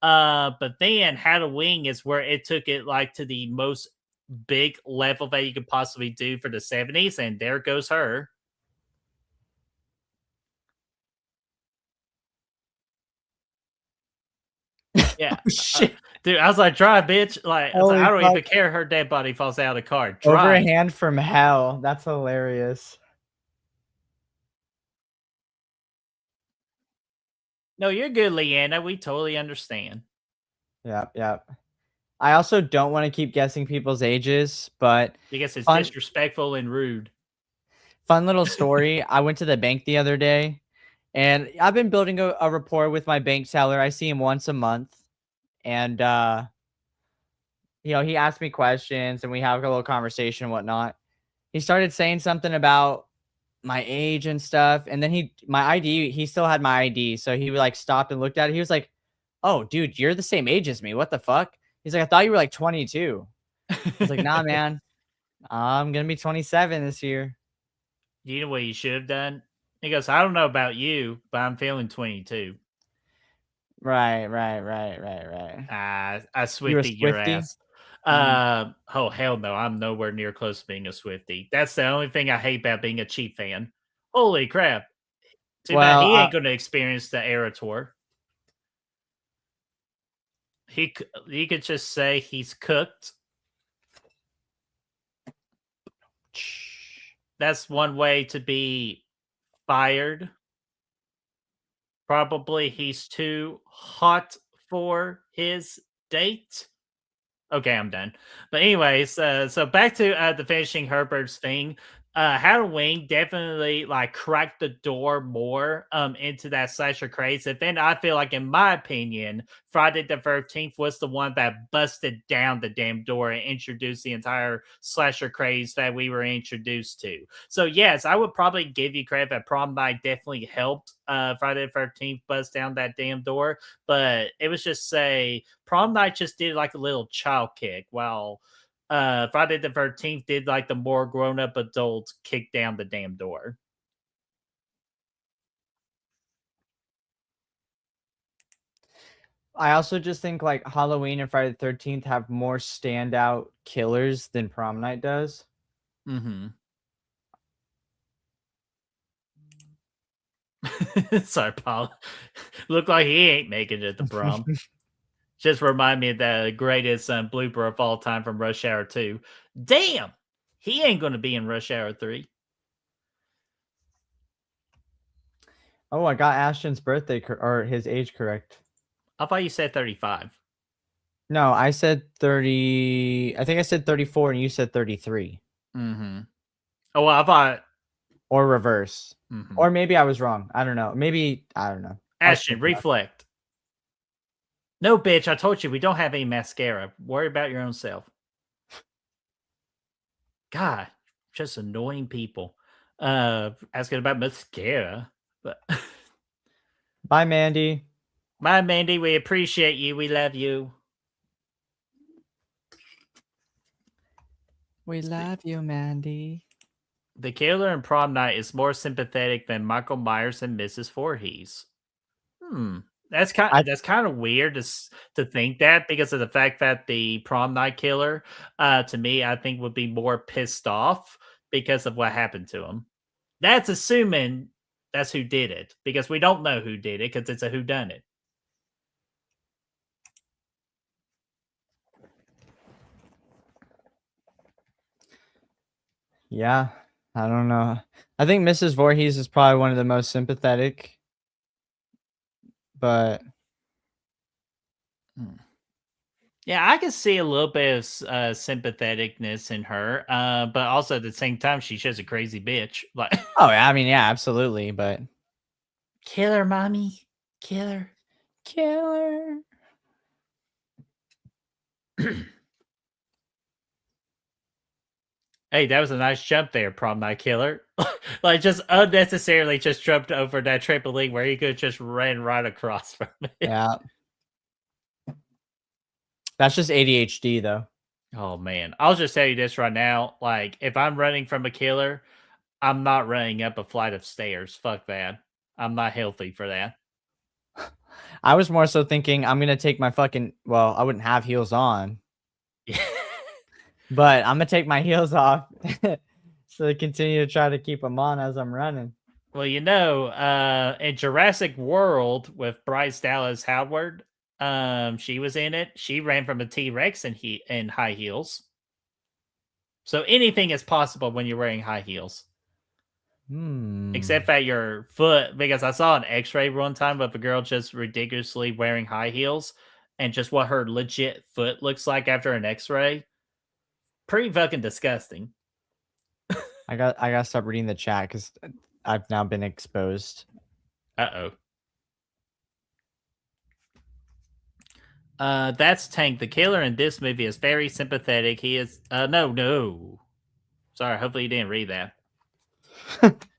But then Halloween is where it took it like to the most big level that you could possibly do for the 70s, and there goes her. Yeah. Oh, shit. Dude, I was like, drive, bitch. Like, I was like, Holy I don't fuck. even care. Her dead body falls out of the car. Over a Drive. hand from hell. That's hilarious. No, you're good, Leanna. We totally understand. Yep, yep. I also don't want to keep guessing people's ages, but Because it's fun, disrespectful and rude. fun little story. I went to the bank the other day, and I've been building a rapport with my bank teller. I see him once a month, and he asked me questions, and we have a little conversation and whatnot. He started saying something about my age and stuff, and then my ID, he still had my ID, so he like stopped and looked at it. He was like, "Oh, dude, you're the same age as me. What the fuck?" He's like, "I thought you were like 22." I was like, "Nah, man, I'm gonna be 27 this year." You know what you should have done? He goes, I don't know about you, but I'm feeling 22. Right, right, right, right, right. I You a Swifty your Swifty? ass. Mm. Oh hell no, I'm nowhere near close to being a Swifty. That's the only thing I hate about being a Chief fan. Holy crap. Too bad Well, he ain't gonna experience the era tour. He could just say he's cooked. That's one way to be fired. Probably he's too hot for his date. Okay, I'm done. But anyways, so back to the finishing Herbert's thing. Halloween definitely like cracked the door more into that slasher craze. And then I feel like, in my opinion, Friday the 13th was the one that busted down the damn door and introduced the entire slasher craze that we were introduced to. So yes, I would probably give you credit that Prom Night definitely helped Friday the 13th bust down that damn door. But it was just say Prom Night just did like a little child kick, while Friday the 13th did like the more grown up adults kick down the damn door. I also just think like Halloween and Friday the 13th have more standout killers than Prom Night does. Mm-hmm. Sorry, Paul. Look like he ain't making it to prom. Just remind me of the greatest blooper of all time from Rush Hour 2. Damn! He ain't going to be in Rush Hour 3. Oh, I got Ashton's birthday or his age correct. I thought you said 35. No, I said 30. I think I said 34 and you said 33. Mm-hmm. Oh, well, I thought... Or reverse. Mm-hmm. Or maybe I was wrong. I don't know. Maybe, I don't know. Ashton, reflect. No, bitch, I told you we don't have any mascara. Worry about your own self. God, just annoying people. Asking about mascara. But bye, Mandy. Bye, Mandy. We appreciate you. We love you. We love you, Mandy. The killer in Prom Night is more sympathetic than Michael Myers and Mrs. Voorhees. That's kind of weird to think that, because of the fact that the Prom Night killer, to me, I think would be more pissed off because of what happened to him. That's assuming that's who did it, because we don't know who did it because it's a whodunit. Yeah, I don't know. I think Mrs. Voorhees is probably one of the most sympathetic, but yeah, I can see a little bit of sympatheticness in her, but also at the same time, she's just a crazy bitch. Like, oh, I mean, yeah, absolutely, but killer, mommy, killer. Hey, that was a nice jump there, Prom Night Killer. Like, just unnecessarily just jumped over that trampoline where he could have just ran right across from it. Yeah. That's just ADHD though. Oh, man. I'll just tell you this right now. Like, if I'm running from a killer, I'm not running up a flight of stairs. Fuck that. I'm not healthy for that. I was more so thinking I'm gonna take my fucking I wouldn't have heels on, but I'm gonna take my heels off so I continue to try to keep them on as I'm running. Well, in Jurassic World with Bryce Dallas Howard, she was in it. She ran from a T-Rex in high heels. So anything is possible when you're wearing high heels. Except at your foot, because I saw an X-ray one time of a girl just ridiculously wearing high heels, and just what her legit foot looks like after an X-ray. Pretty fucking disgusting. I gotta stop reading the chat because I've now been exposed. Uh-oh. That's Tank. The killer in this movie is very sympathetic. He is no. Sorry, hopefully you didn't read that.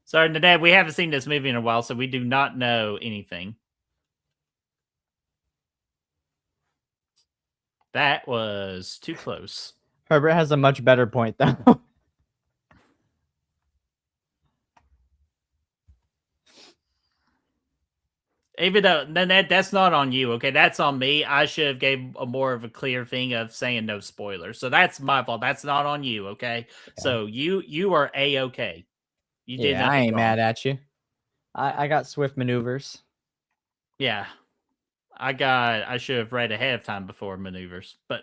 Sorry, Nadab, we haven't seen this movie in a while, so we do not know anything. That was too close. Herbert has a much better point though. Even though that's not on you, okay? That's on me. I should have gave a more of a clear thing of saying no spoilers. So that's my fault. That's not on you, okay? Yeah. So you are A-okay. You did I ain't mad at you. I got swift maneuvers. Yeah. I should have read ahead of time before maneuvers, but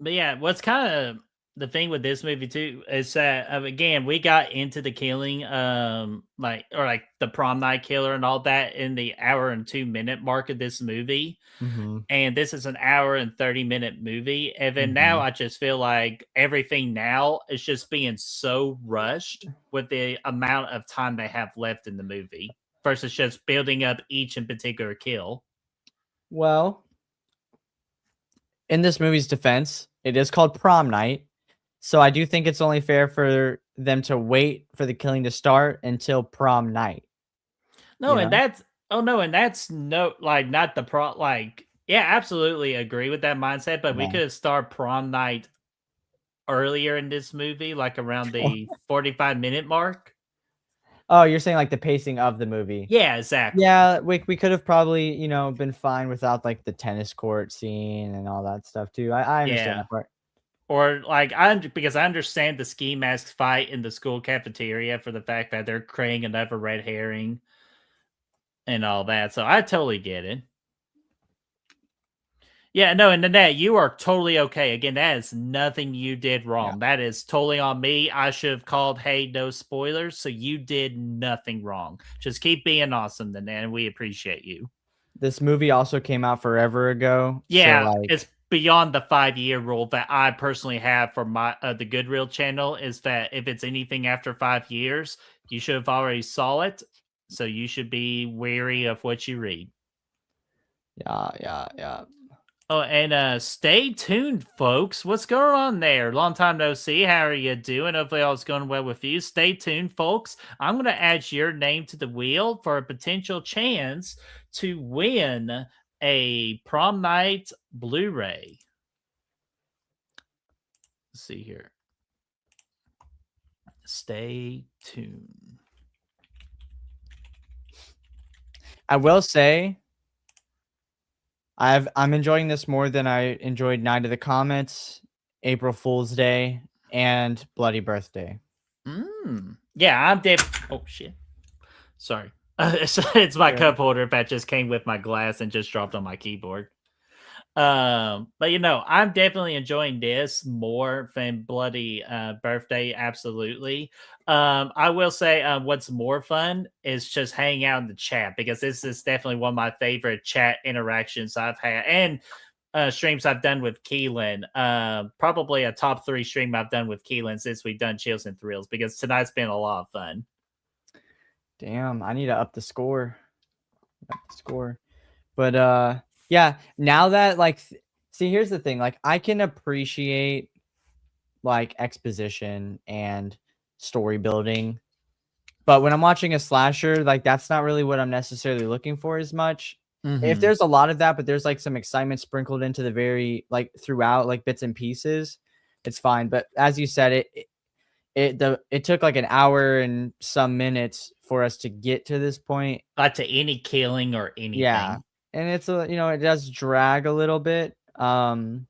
yeah, what's kind of the thing with this movie too is that again we got into the killing like the prom night killer and all that in the hour and 2-minute mark of this movie, and this is an hour and 30-minute movie, and then now I just feel like everything now is just being so rushed with the amount of time they have left in the movie versus just building up each in particular kill. Well, in this movie's defense, it is called Prom Night. So I do think it's only fair for them to wait for the killing to start until prom night. No, and that's not the prom. Like, yeah, absolutely agree with that mindset. But we could have started prom night earlier in this movie, like around the 45-minute mark. Oh, you're saying like the pacing of the movie? Yeah, exactly. Yeah, we could have probably been fine without like the tennis court scene and all that stuff too. I understand that part. Or because I understand the ski masks fight in the school cafeteria for the fact that they're creating another red herring and all that. So I totally get it. Yeah, no, and Nanette, you are totally okay. Again, that is nothing you did wrong. Yeah. That is totally on me. I should have called, hey, no spoilers. So you did nothing wrong. Just keep being awesome, Nanette, and we appreciate you. This movie also came out forever ago. Yeah, so it's beyond the 5-year rule that I personally have for my the Good Reel channel is that if it's anything after 5 years, you should have already saw it. So you should be wary of what you read. Yeah. Oh, and stay tuned, folks. What's going on there? Long time no see. How are you doing? Hopefully all's going well with you. Stay tuned, folks. I'm going to add your name to the wheel for a potential chance to win a Prom Night Blu-ray. Let's see here. Stay tuned. I will say I'm enjoying this more than I enjoyed Night of the Comets, April Fool's Day, and Bloody Birthday. Yeah, I'm oh shit. Sorry. It's my cup holder that just came with my glass and just dropped on my keyboard. But I'm definitely enjoying this more than Bloody Birthday. Absolutely. I will say what's more fun is just hanging out in the chat, because this is definitely one of my favorite chat interactions I've had, and streams I've done with Keelin. Probably a top 3 stream I've done with Keelin since we've done Chills and Thrills, because tonight's been a lot of fun. Damn, I need to up the score. But yeah, now that like see, here's the thing. Like I can appreciate like exposition and story building, but when I'm watching a slasher, like that's not really what I'm necessarily looking for as much. If there's a lot of that, but there's like some excitement sprinkled into the very like throughout like bits and pieces, it's fine. But as you said, it took like an hour and some minutes for us to get to this point. Not to any killing or anything. Yeah. And it's a, you know, it does drag a little bit. But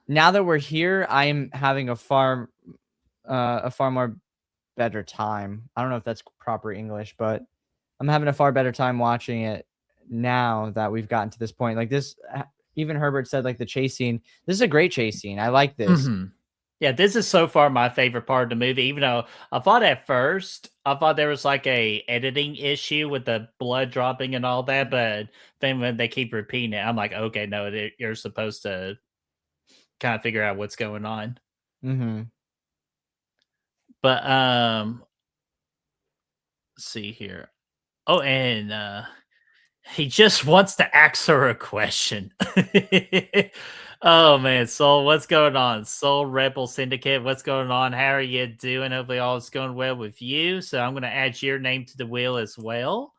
now that we're here, I'm having a far more better time. I don't know if that's proper English, but I'm having a far better time watching it now that we've gotten to this point. Like this, even Herbert said, like the chase scene. This is a great chase scene. I like this. Yeah, this is so far my favorite part of the movie, even though I thought at first, there was like a editing issue with the blood dropping and all that, but then when they keep repeating it, I'm like, okay, no, you're supposed to kind of figure out what's going on. But let's see here. Oh, and he just wants to ask her a question. Oh man, Soul, what's going on? Soul Rebel Syndicate, what's going on? How are you doing? Hopefully all is going well with you. So I'm going to add your name to the wheel as well.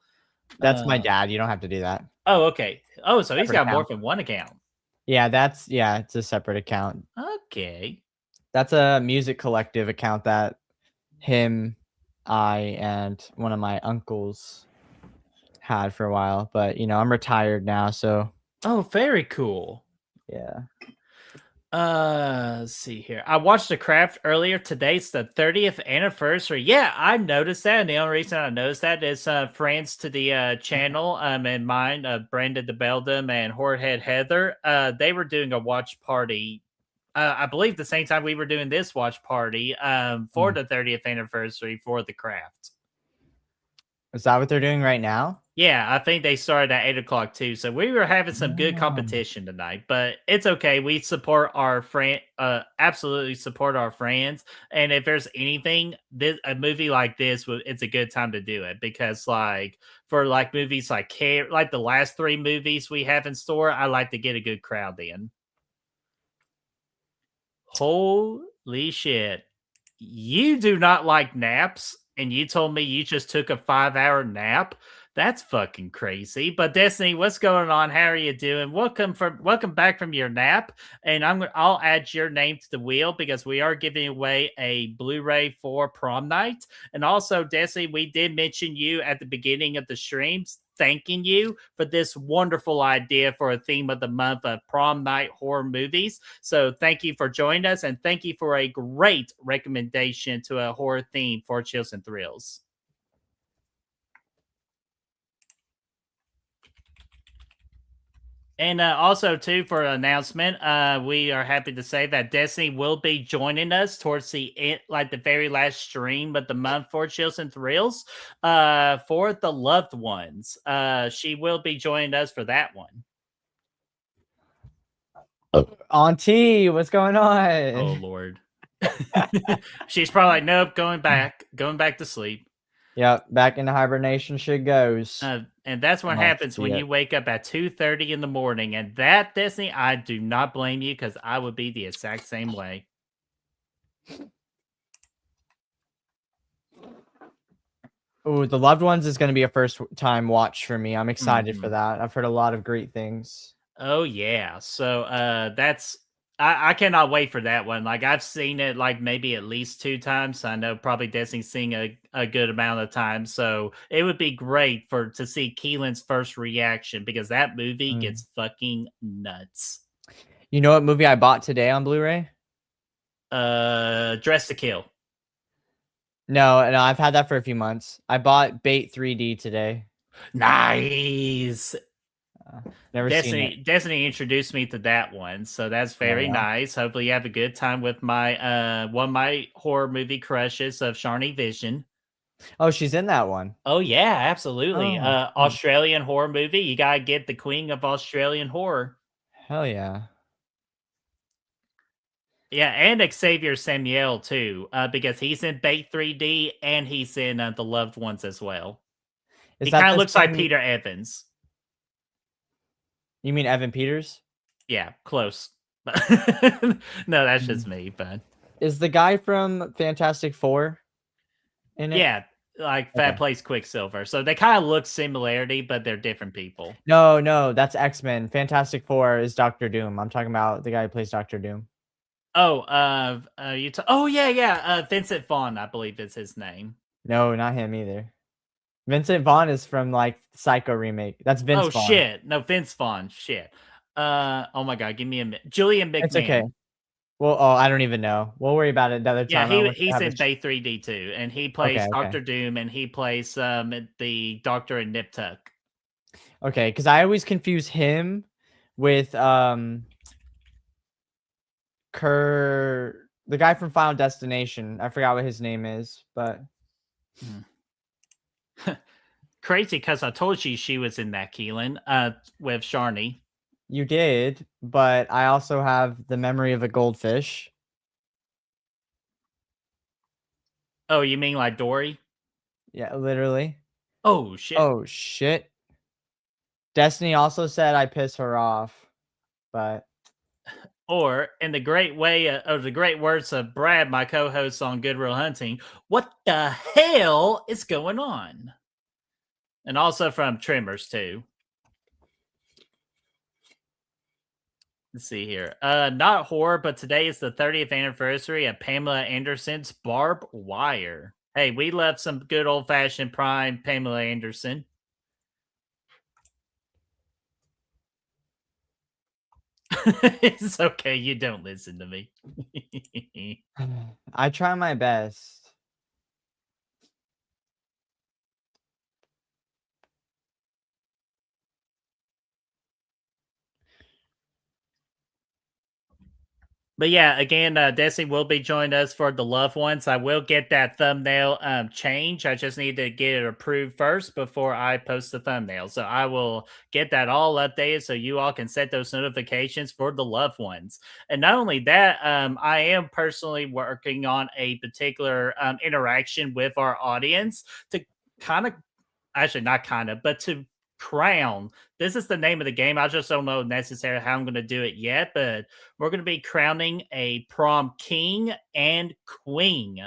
That's my dad. You don't have to do that. Oh, okay. Oh, so he's got more account. than one account. Yeah, it's a separate account. Okay. That's a music collective account that him, I, and one of my uncles had for a while. But, you know, I'm retired now, so. Oh, very cool. Yeah. Let's see here. I watched The Craft earlier today. It's the 30th anniversary. Yeah, I noticed that. And the only reason I noticed that is friends to the channel and mine, Brandon DeBeldum and Horrorhead Heather. They were doing a watch party. I believe the same time we were doing this watch party for the 30th anniversary for The Craft. Is that what they're doing right now? Yeah, I think they started at 8 o'clock too. So we were having some good competition tonight, but it's okay. We support our friend, absolutely support our friends. And if there's anything, a movie like this, it's a good time to do it because, like, for like movies like the last 3 movies we have in store, I like to get a good crowd in. Holy shit! You do not like naps, and you told me you just took a 5-hour nap. That's fucking crazy. But Destiny, what's going on? How are you doing? Welcome back from your nap. And I'll add your name to the wheel because we are giving away a Blu-ray for Prom Night. And also, Destiny, we did mention you at the beginning of the streams, thanking you for this wonderful idea for a theme of the month of Prom Night horror movies. So thank you for joining us, and thank you for a great recommendation to a horror theme for Chills and Thrills. And also, too, for an announcement, we are happy to say that Destiny will be joining us towards the very last stream of the month for Chills and Thrills for the Loved Ones. She will be joining us for that one. Auntie, what's going on? Oh, Lord. She's probably like, nope, going back to sleep. Yep, back into hibernation shit goes. And that's what happens when you wake up at 2:30 in the morning. And that, Destiny, I do not blame you because I would be the exact same way. Oh, The Loved Ones is going to be a first-time watch for me. I'm excited for that. I've heard a lot of great things. Oh, yeah. So that's... I cannot wait for that one. Like, I've seen it like maybe at least 2 times. I know probably Destiny's seen a good amount of times. So it would be great to see Keelin's first reaction because that movie gets fucking nuts. You know what movie I bought today on Blu-ray? Dress to Kill. No, I've had that for a few months. I bought Bait 3D today. Nice. Never seen it. Destiny introduced me to that one, so that's very nice. Hopefully you have a good time with my one of my horror movie crushes of Sharni Vision. Oh, she's in that one. Oh yeah, absolutely. Australian horror movie. You gotta get the queen of Australian horror. Hell yeah. Yeah, and Xavier Samuel too, because he's in Bait 3D and he's in The Loved Ones as well. Is He that kind of the looks like same? Peter Evans. You mean Evan Peters? Yeah, close. No, that's just me, but Is the guy from Fantastic Four in it? yeah, like Fat Okay. plays Quicksilver. So they kind of look similarity, but they're different people. No, that's X-Men. Fantastic Four is Doctor Doom. I'm talking about the guy who plays Doctor Doom. Oh, oh yeah, Vincent Vaughn, I believe is his name. No, not him either. Vincent Vaughn is from like Psycho remake. That's Vince Oh Vaughn. shit, no, Vince Vaughn. Shit. Oh my god, give me a minute. Julian McMahon. It's okay. Well, I don't even know. We'll worry about it another Yeah, time. he's in Bay 3D too, and he plays Okay. Doctor Doom, and he plays the Doctor in Nip Tuck. Okay, because I always confuse him with the guy from Final Destination. I forgot what his name is, but Crazy, because I told you she was in that Keelin, with Sharni. you did. But I also have the memory of a goldfish. Oh, you mean like Dory? Yeah, literally. Oh shit. Oh shit. Destiny also said I piss her off, but Or in the great way of the great words of Brad, my co-host on Good Real Hunting, what the hell is going on? And also from Tremors too. Let's see here. Not horror, but today is the 30th anniversary of Pamela Anderson's Barbed Wire. Hey, we love some good old-fashioned prime Pamela Anderson. It's okay, you don't listen to me. I try my best. But yeah, again, Desi will be joining us for the loved ones. I will get that thumbnail change. I just need to get it approved first before I post the thumbnail. So I will get that all updated so you all can set those notifications for the loved ones. And not only that, I am personally working on a particular interaction with our audience to kind of, actually not kind of, but to crown. This is the name of the game. I just don't know necessarily how I'm going to do it yet, but we're going to be crowning a prom king and queen.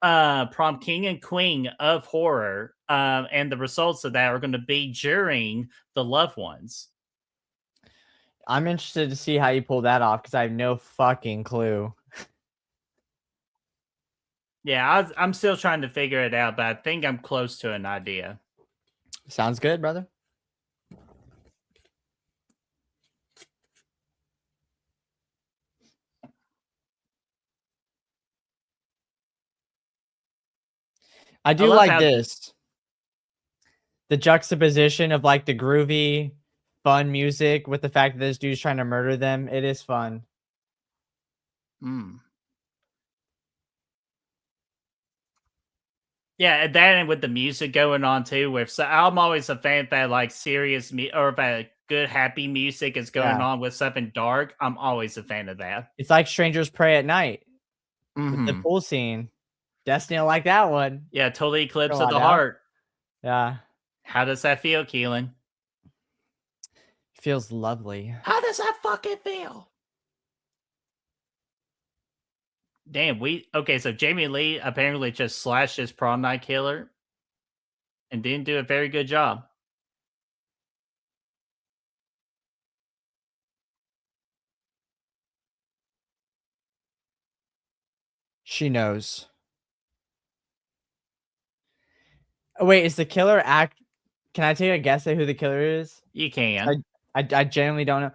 Prom king and queen of horror. And the results of that are going to be during the loved ones. I'm interested to see how you pull that off because I have no fucking clue. Yeah, I'm still trying to figure it out, but I think I'm close to an idea. Sounds good, brother. I do like this. The juxtaposition of like the groovy, fun music with the fact that this dude's trying to murder them. It is fun. Yeah, that and with the music going on too. So I'm always a fan of that like serious or that good happy music is going on with something dark. I'm always a fan of that. It's like Strangers Pray at Night with the pool scene. Destiny will like that one. Yeah, totally Eclipse of the Heart. Yeah. How does that feel, Keelin? Feels lovely. How does that fucking feel? Damn, okay, so Jamie Lee apparently just slashed his prom night killer and didn't do a very good job. She knows. Oh, wait, is the killer Can I take a guess at who the killer is? You can. I genuinely don't know.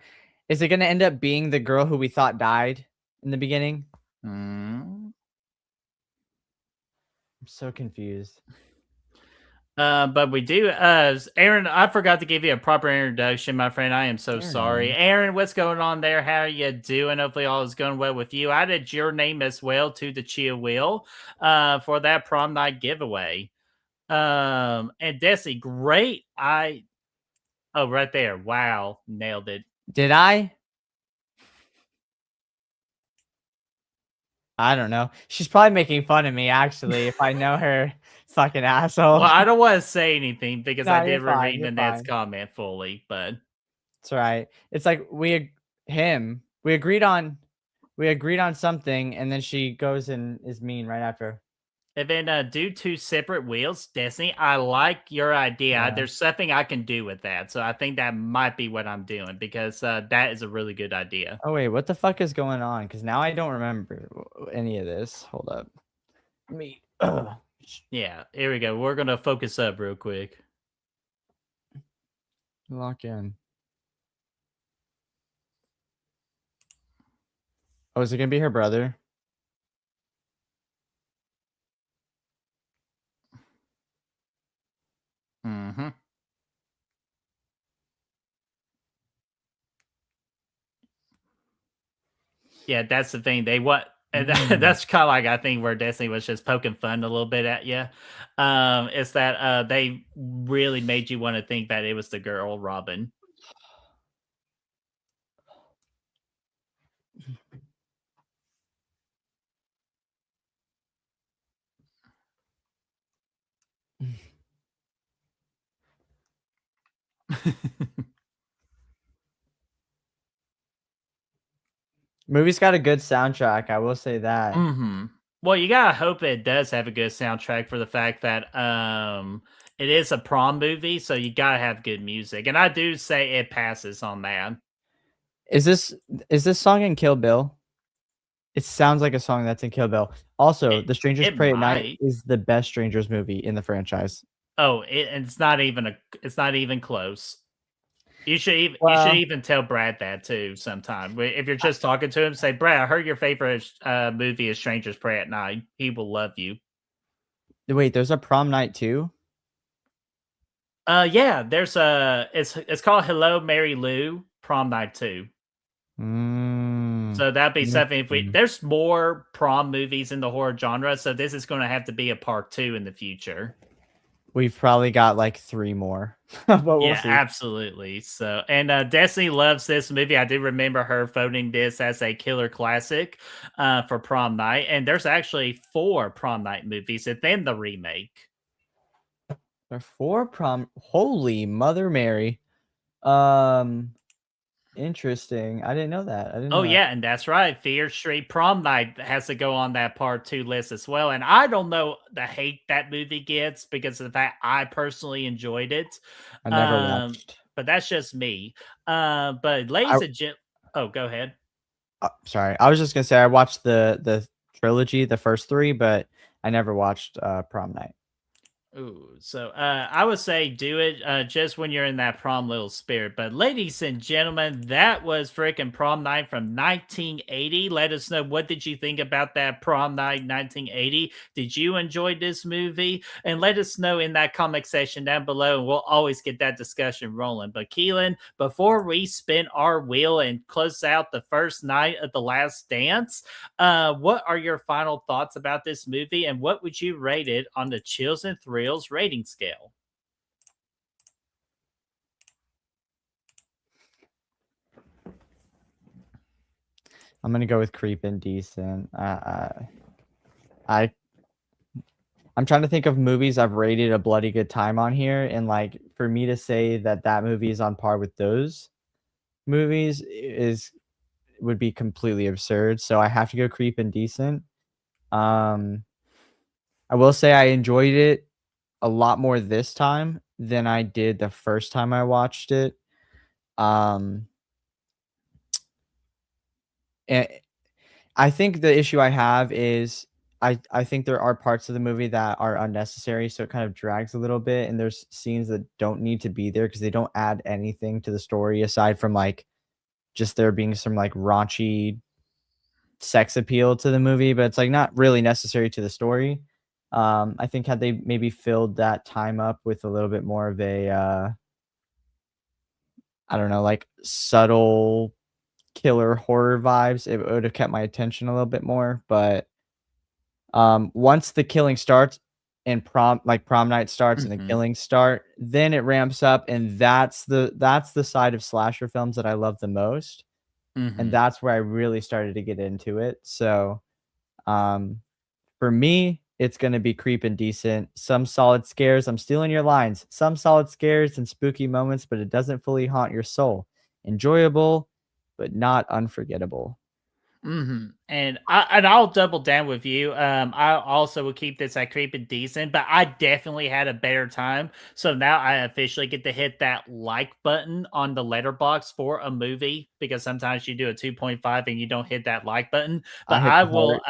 Is it going to end up being the girl who we thought died in the beginning? I'm so confused. But we do, Aaron, I forgot to give you a proper introduction, my friend. I am so sorry. Aaron, what's going on there? How are you doing? Hopefully all is going well with you. I added your name as well to the Chia Wheel for that prom night giveaway. And Desi, great. Oh, right there. Wow. Nailed it. Did I? I don't know. She's probably making fun of me, actually, if I know her, fucking asshole. Well, I don't want to say anything because I No, you're did fine. read You're Nanette's fine. comment fully, but It's all right. It's like we agreed on something, and then she goes and is mean right after. and then do two separate wheels, Destiny. I like your idea. Yeah. There's something I can do with that, so I think that might be what I'm doing because that is a really good idea. Oh wait, what the fuck is going on? Because now I don't remember any of this. Hold up. Me. Yeah, here we go. We're gonna focus up real quick. Lock in. Oh, is it gonna be her brother? Mm-hmm. Yeah, that's the thing. They want and that's kind of like I think where Destiny was just poking fun a little bit at you. Is that they really made you want to think that it was the girl Robin. Movie's got a good soundtrack. I will say that. Mm-hmm. Well, you gotta hope it does have a good soundtrack for the fact that it is a prom movie, so you gotta have good music. And I do say it passes on that. Is this song in Kill Bill? It sounds like a song that's in Kill Bill. Also, The Strangers It Pray at Night might. is the best Strangers movie in the franchise. Oh, it's not even close. You should Well, even tell Brad that too sometime. If you're just talking to him, say, Brad, I heard your favorite movie is Strangers Pray at Night. He will love you. wait, there's a Prom Night too? Yeah, there's it's called Hello Mary Lou Prom Night 2. So that'd be something if there's more prom movies in the horror genre, so this is gonna have to be a part 2 in the future. We've probably got like 3 more, but we'll Yeah, see. absolutely. So, and Destiny loves this movie. I do remember her voting this as a killer classic for Prom Night, and there's actually 4 Prom Night movies, and then the remake. There are 4 prom. Holy Mother Mary. Interesting. I didn't know that. I didn't know Oh that. yeah, and that's right. Fear Street Prom Night has to go on that part 2 list as well. And I don't know the hate that movie gets because of the fact I personally enjoyed it. I never watched. But that's just me. But ladies and gentlemen, oh, go ahead. Sorry, I was just gonna say I watched the trilogy, the first 3, but I never watched Prom Night. Ooh, so I would say do it just when you're in that prom little spirit. But ladies and gentlemen, that was freaking Prom Night from 1980. Let us know, what did you think about that Prom Night 1980? Did you enjoy this movie? And let us know in that comment section down below, and we'll always get that discussion rolling. But Keelin, before we spin our wheel and close out the first night of The Last Dance, what are your final thoughts about this movie, and what would you rate it on the Chills and Thrills rating scale? I'm gonna go with creepin' decent. I'm trying to think of movies I've rated a bloody good time on here, and like for me to say that movie is on par with those movies would be completely absurd. So I have to go creepin' decent. I will say I enjoyed it a lot more this time than I did the first time I watched it. And I think the issue I have is I think there are parts of the movie that are unnecessary, so it kind of drags a little bit, and there's scenes that don't need to be there because they don't add anything to the story aside from like just there being some like raunchy sex appeal to the movie, but it's like not really necessary to the story. I think had they maybe filled that time up with a little bit more of a I don't know, like subtle killer horror vibes, it would have kept my attention a little bit more. But once the killing starts and prom night starts and the killings start, then it ramps up, and that's the side of slasher films that I love the most. And that's where I really started to get into it. So For me, it's gonna be creeping decent. Some solid scares. I'm stealing your lines. Some solid scares and spooky moments, but it doesn't fully haunt your soul. Enjoyable, but not unforgettable. And I'll double down with you. I also will keep this at creeping decent, but I definitely had a better time. So now I officially get to hit that like button on the letterbox for a movie because sometimes you do a 2.5 and you don't hit that like button. I But hit I the heart. will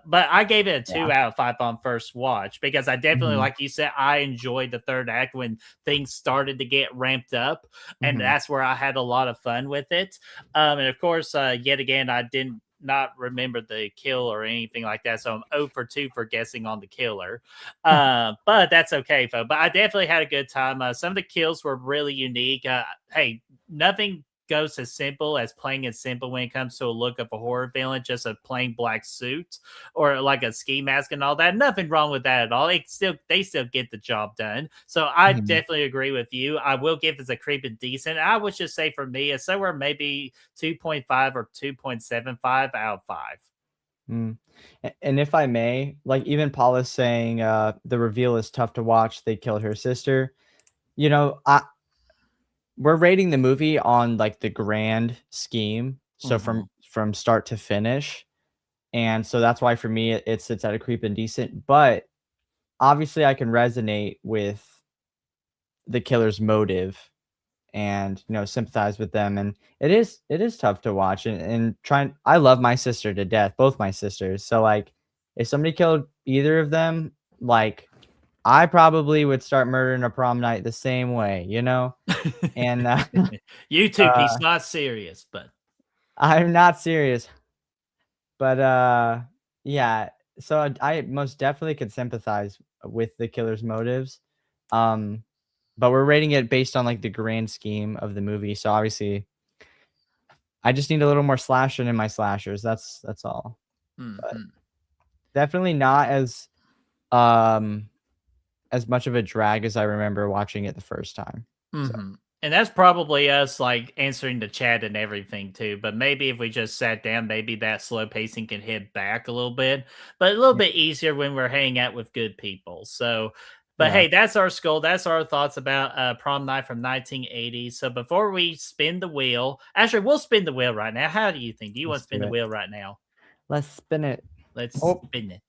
but I gave it a Yeah. 2 out of 5 on first watch because I definitely, Mhm. like you said, I enjoyed the third act when things started to get ramped up, and Mhm. that's where I had a lot of fun with it. And of course, yet again, I didn't not remember the kill or anything like that. So I'm 0 for 2 for guessing on the killer. But that's okay, folks. But I definitely had a good time. Some of the kills were really unique. Hey, nothing goes as simple as playing it simple when it comes to a look of a horror villain, just a plain black suit or like a ski mask and all that. Nothing wrong with that at all. They still get the job done. So I Mhm. definitely agree with you. I will give this a creeping decent. I would just say for me, it's somewhere maybe 2.5 or 2.75 out of 5. Mm. And if I may, like even Paula's saying, the reveal is tough to watch. They killed her sister. You know, we're rating the movie on like the grand scheme, so Mhm. from start to finish, and so that's why for me it sits at a creep and decent. But obviously, I can resonate with the killer's motive and sympathize with them, and it is tough to watch and trying. I love my sister to death, both my sisters. So like, if somebody killed either of them, like I probably would start murdering a prom night the same way, and You too, uh, he's not serious, but I'm not serious, but, yeah, so I most definitely could sympathize with the killer's motives, um, but we're rating it based on, like, the grand scheme of the movie, so obviously, I just need a little more slashing in my slashers, that's all, but mhm. definitely not as much of a drag as I remember watching it the first time, so And that's probably us like answering the chat and everything too. But maybe if we just sat down, maybe that slow pacing can hit back a little bit, but a little yeah, bit easier when we're hanging out with good people. So, but yeah, hey, that's our skull. That's our thoughts about Prom Night from 1980. So before we spin the wheel, actually, we'll spin the wheel right now. How do you think? Do you want let's to spin do the it. wheel right now? Let's spin it. Let's Oh. spin it.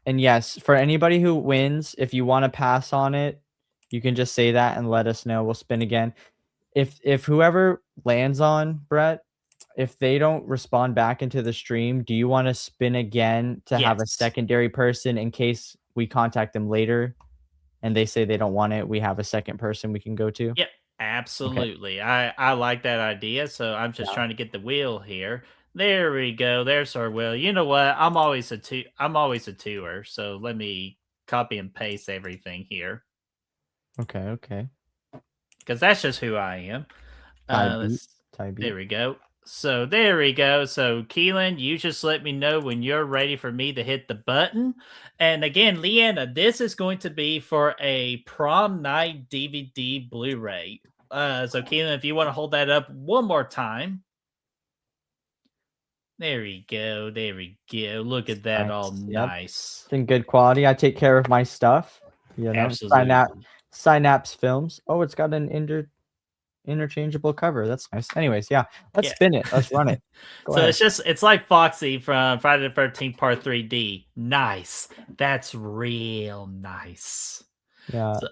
And yes, for anybody who wins, if you wanna pass on it, you can just say that and let us know, we'll spin again. If whoever lands on Brett, if they don't respond back into the stream, do you wanna spin again to have a Yes. secondary person in case we contact them later and they say they don't want it, we have a second person we can go to? Yep, Okay, absolutely. I like that idea. So I'm just yeah, trying to get the wheel here. There we go. There's our wheel. You know what? I'm always a twoer. So let me copy and paste everything here okay, okay. because that's just who I am. Tie beat, Let's. tie There beat. we go. So there we go. So Keelan, you just let me know when you're ready for me to hit the button. And again, Leanna, this is going to be for a prom night DVD Blu-ray. So Keelan, if you want to hold that up one more time. There we go. There we go. Look It's at that, all nice, yep. nice. It's in good quality, I take care of my stuff, Absolutely. Synapse Films. Oh, it's got an interchangeable cover. That's nice. Anyways, yeah, let's Yeah. spin it. Let's run it. Go So ahead. it's like Foxy from Friday the 13th Part 3D. Nice. That's real nice. Yeah. So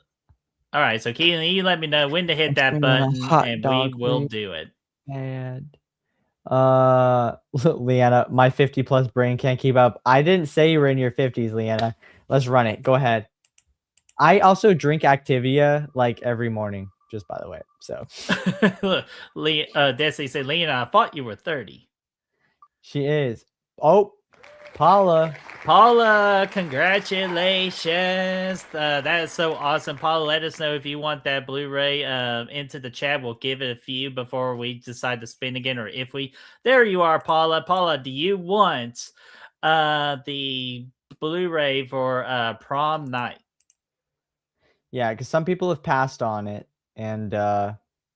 all right, so Keelan, you let me know when to hit I'm that screaming a button, hot and we dog will really do it. bad. Leanna, my 50 plus brain can't keep up. I didn't say you were in your 50s, Leanna. Let's run it. Go ahead. I also drink Activia like every morning, just by the way. So Desi said, Lena, I thought you were 30. she is. Oh, Paula. Paula, congratulations. That is so awesome. Paula, let us know if you want that Blu-ray into the chat. We'll give it a few before we decide to spin again, or if we. There you are, Paula. Paula, do you want the Blu-ray for Prom Night? Yeah, because some people have passed on it, and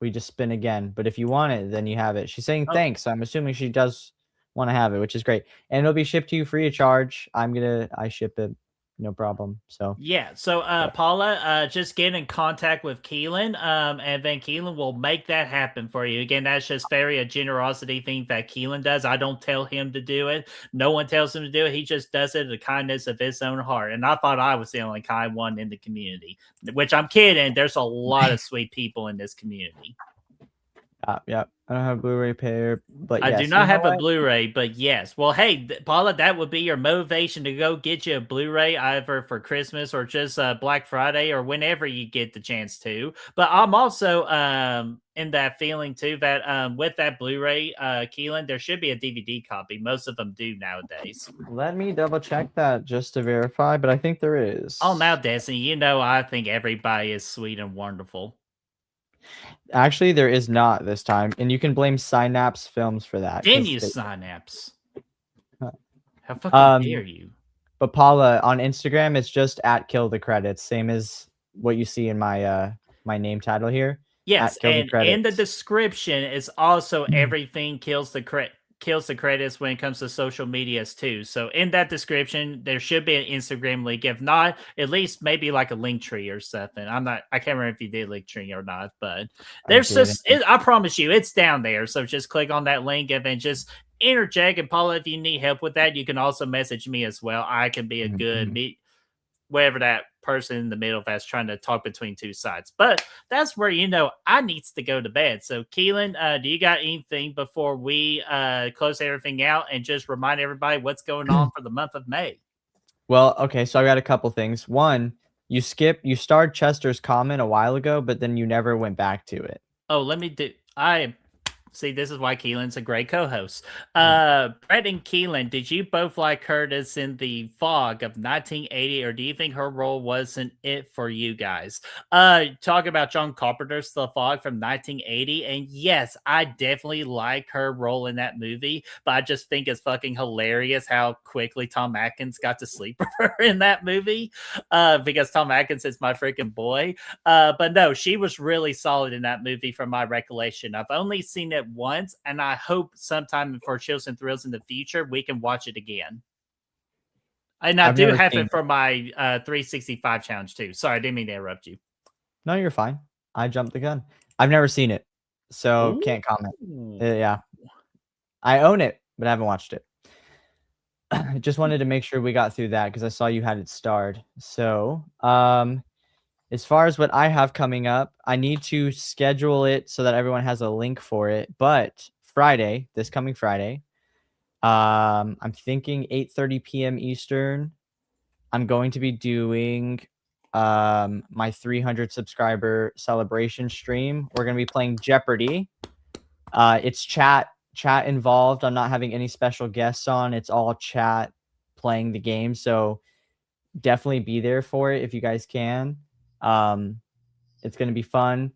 we just spin again. But if you want it, then you have it. She's saying Oh, thanks. So I'm assuming she does want to have it, which is great. And it'll be shipped to you free of charge. I ship it, no problem. So Yeah. So, Paula, just get in contact with Keelin, and then Keelin will make that happen for you. Again, that's just very a generosity thing that Keelin does. I don't tell him to do it. No one tells him to do it. He just does it in the kindness of his own heart. And I thought I was the only kind one in the community, which I'm kidding. There's a lot of sweet people in this community. yeah, I don't have a Blu-ray player, but I yes, do not have a Blu-ray, but yes. Well, hey, Paula, that would be your motivation to go get you a Blu-ray either for Christmas or just Black Friday or whenever you get the chance to. But I'm also in that feeling too that with that Blu-ray, Keelan, there should be a DVD copy. Most of them do nowadays. Let me double check that just to verify, but I think there is. Oh, now, Destiny, you know I think everybody is sweet and wonderful. Actually, there is not this time, and you can blame Synapse Films for that. Damn you, Synapse! How fucking dare you? But Paula, on Instagram, it's just at Kill the Credits, same as what you see in my my name title here. Yes, and in the description is also everything kills the credits when it comes to social medias too. So in that description, there should be an Instagram link. If not, at least maybe like a link tree or something. I can't remember if you did link tree or not, but there's I promise you, it's down there. So just click on that link and then just interject. And Paula, if you need help with that, you can also message me as well. I can be a good whatever that person in the middle that's trying to talk between two sides. But that's where I needs to go to bed. So Keelan, do you got anything before we close everything out and just remind everybody what's going on for the month of May? Well, okay, so I got a couple things. One, you starred Chester's comment a while ago, but then you never went back to it. Oh, see, this is why Keelan's a great co-host. Brett and Keelan, did you both like Curtis in The Fog of 1980, or do you think her role wasn't it for you guys? Talk about John Carpenter's The Fog from 1980, and yes, I definitely like her role in that movie, but I just think it's fucking hilarious how quickly Tom Atkins got to sleep with her in that movie, because Tom Atkins is my freaking boy. But no, she was really solid in that movie from my recollection. I've only seen it once, and I hope sometime for Chills and Thrills in the future we can watch it again. And I do have it for my 365 challenge too. Sorry, I didn't mean to interrupt you. No, you're fine. I jumped the gun. I've never seen it, so can't comment. Yeah, I own it, but I haven't watched it. Just wanted to make sure we got through that because I saw you had it starred. So, as far as what I have coming up, I need to schedule it so that everyone has a link for it. But this coming Friday, I'm thinking 8:30 p.m. Eastern. I'm going to be doing my 300 subscriber celebration stream. We're going to be playing Jeopardy. It's chat involved. I'm not having any special guests on. It's all chat playing the game. So definitely be there for it if you guys can. It's going to be fun.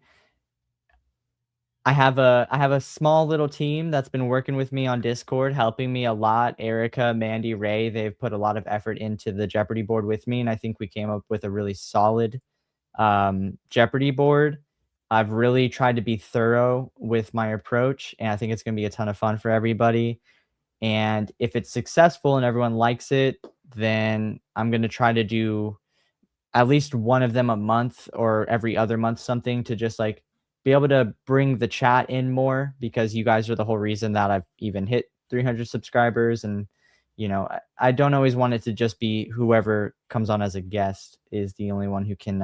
I have a small little team that's been working with me on Discord, helping me a lot. Erica, Mandy, Ray, they've put a lot of effort into the Jeopardy board with me, and I think we came up with a really solid Jeopardy board. I've really tried to be thorough with my approach, and I think it's going to be a ton of fun for everybody. And if it's successful and everyone likes it, then I'm going to try to do at least one of them a month or every other month, something to just like be able to bring the chat in more, because you guys are the whole reason that I've even hit 300 subscribers. And, I don't always want it to just be whoever comes on as a guest is the only one who can,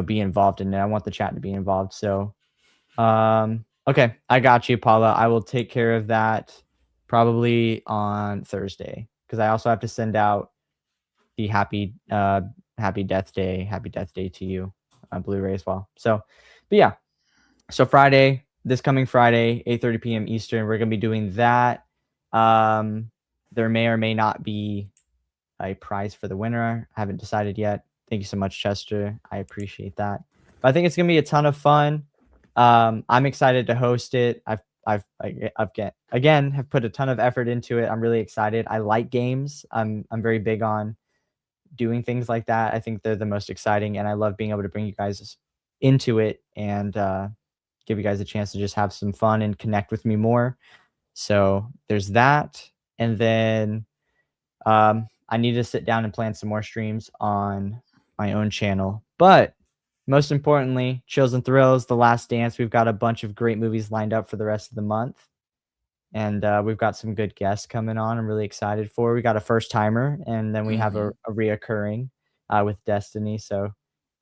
be involved in it. I want the chat to be involved. So, okay, I got you, Paula. I will take care of that probably on Thursday, because I also have to send out the happy death day to you on Blu-ray as well. So, but yeah, so this coming Friday, 8:30 p.m. Eastern, we're gonna be doing that. There may or may not be a prize for the winner. I haven't decided yet. Thank you so much, Chester. I appreciate that. But I think it's gonna be a ton of fun. I'm excited to host it. I've put a ton of effort into it. I'm really excited. I like games. I'm very big on doing things like that. I think they're the most exciting, and I love being able to bring you guys into it and give you guys a chance to just have some fun and connect with me more. So there's that. And then I need to sit down and plan some more streams on my own channel. But most importantly, Chills and Thrills, The Last Dance. We've got a bunch of great movies lined up for the rest of the month. And we've got some good guests coming on. I'm really excited for. We got a first timer, and then we have a reoccurring with Destiny. So it's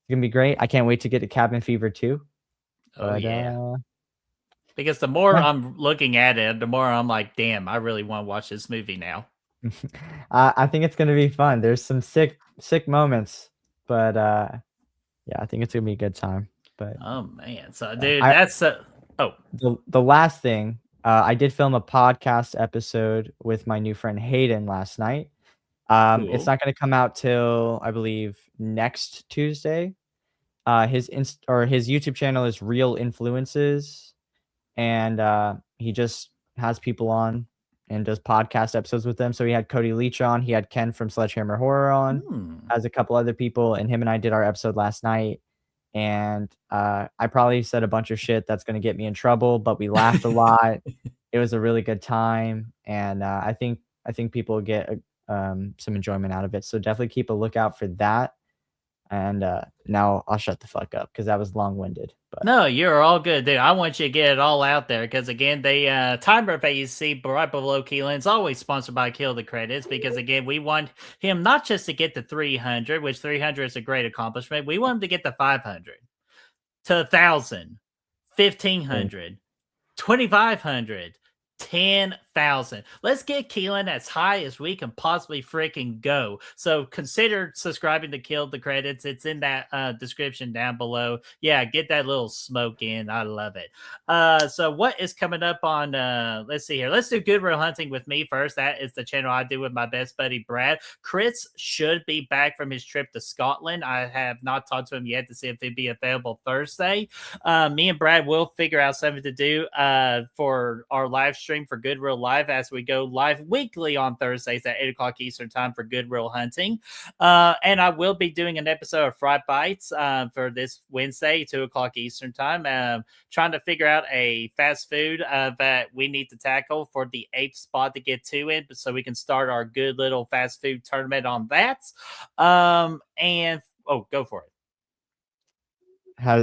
gonna be great. I can't wait to get to Cabin Fever too. Oh But, yeah. Because the more yeah. I'm looking at it, the more I'm like, damn, I really want to watch this movie now. I think it's gonna be fun. There's some sick moments, but yeah, I think it's gonna be a good time. But oh man, so dude, that's the last thing. I did film a podcast episode with my new friend Hayden last night. It's not going to come out till I believe next Tuesday. His YouTube channel is Real Influences, and he just has people on and does podcast episodes with them. So he had Cody Leach on, he had Ken from Sledgehammer Horror on, has a couple other people, and him and I did our episode last night. And I probably said a bunch of shit that's going to get me in trouble, but we laughed a lot. It was a really good time, and I think people get some enjoyment out of it. So definitely keep a lookout for that. And now I'll shut the fuck up because that was long-winded. But no, you're all good, dude. I want you to get it all out there because again, the timer that you see right below Keelin is always sponsored by Kill the Credits because again, we want him not just to get to 300, which 300 is a great accomplishment. We want him to get to 500, to 1,000, 1,500, 2,500, 10,000. Let's get Keelin as high as we can possibly freaking go. So consider subscribing to Kill the Credits. It's in that description down below. Yeah, get that little smoke in. I love it. So what is coming up on, let's see here. Let's do Good Real Hunting with me first. That is the channel I do with my best buddy, Brad. Chris should be back from his trip to Scotland. I have not talked to him yet to see if he'd be available Thursday. Me and Brad will figure out something to do for our live stream for Good Real Live as we go live weekly on Thursdays at 8 o'clock Eastern time for Good Real Hunting. And I will be doing an episode of Fried Bites for this Wednesday, 2 o'clock Eastern time, trying to figure out a fast food that we need to tackle for the 8th spot to get to it, so we can start our good little fast food tournament on that. And go for it.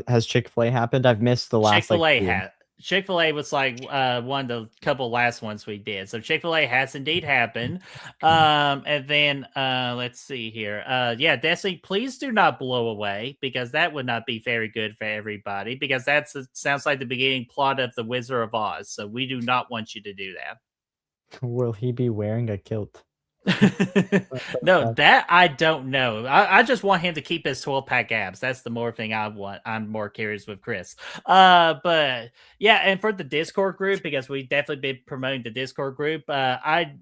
Has Chick-fil-A happened? I've missed the last Chick-fil-A Chick-fil-A was like one of the couple last ones we did. So Chick-fil-A has indeed happened. And then let's see here. Yeah, Destiny, please do not blow away because that would not be very good for everybody because that sounds like the beginning plot of The Wizard of Oz. So we do not want you to do that. Will he be wearing a kilt? No, that I don't know. I just want him to keep his 12-pack abs. That's the more thing I want. I'm more curious with Chris. But yeah, and for the Discord group, because we definitely been promoting the Discord group, we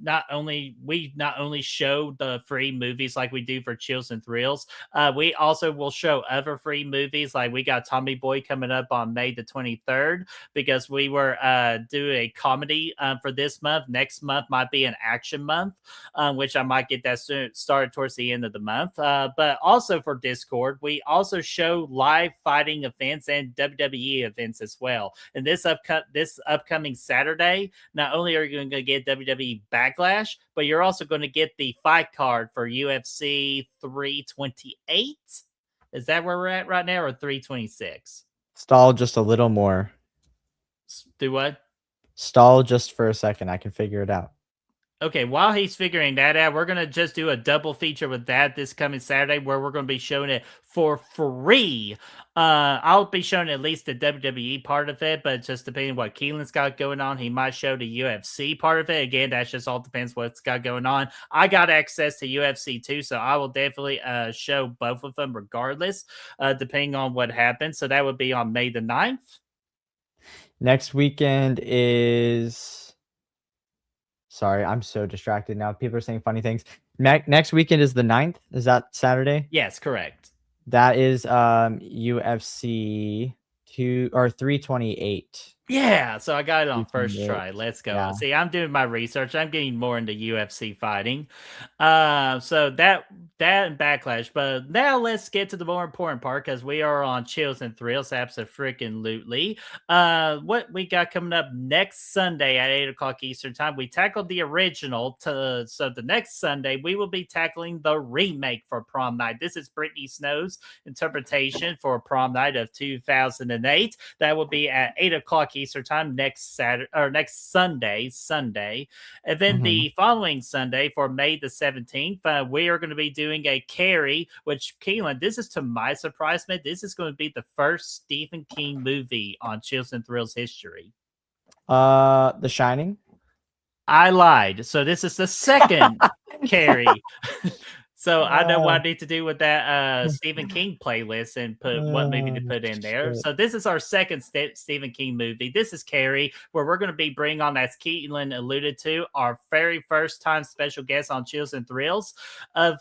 not only show the free movies like we do for Chills and Thrills, we also will show other free movies. Like we got Tommy Boy coming up on May the 23rd because we were doing a comedy for this month. Next month might be an action month. Which I might get that started towards the end of the month. But also for Discord, we also show live fighting events and WWE events as well. And this upcoming Saturday, not only are you going to get WWE Backlash, but you're also going to get the fight card for UFC 328. Is that where we're at right now, or 326? Stall just a little more. Do what? Stall just for a second. I can figure it out. Okay, while he's figuring that out, we're going to just do a double feature with that this coming Saturday where we're going to be showing it for free. I'll be showing at least the WWE part of it, but just depending on what Keelin's got going on, he might show the UFC part of it. Again, that just all depends what's got going on. I got access to UFC too, so I will definitely show both of them regardless, depending on what happens. So that would be on May the 9th. Next weekend is... Sorry, I'm so distracted now. People are saying funny things. Next weekend is the 9th. Is that Saturday? Yes, correct. That is UFC 328. Yeah, so I got it on Speaking first of try. which, Let's go. yeah. See, I'm doing my research. I'm getting more into UFC fighting. So that and backlash. But now let's get to the more important part because we are on chills and thrills, absolutely. What we got coming up next Sunday at 8 o'clock Eastern time? We tackled the original. So the next Sunday we will be tackling the remake for Prom Night. This is Brittany Snow's interpretation for Prom Night of 2008. That will be at 8 o'clock Eastern time next Saturday or next Sunday. And then Mhm. the following Sunday for May the 17th, we are going to be doing a Carrie, which Keelin, this is to my surprise, man. This is going to be the first Stephen King movie on Chills and Thrills history. The Shining. I lied. So this is the second Carrie. So I know what I need to do with that Stephen King playlist and put what movie to put in there. Shit. So this is our second Stephen King movie. This is Carrie, where we're going to be bringing on, as Keelan alluded to, our very first time special guest on Chills and Thrills of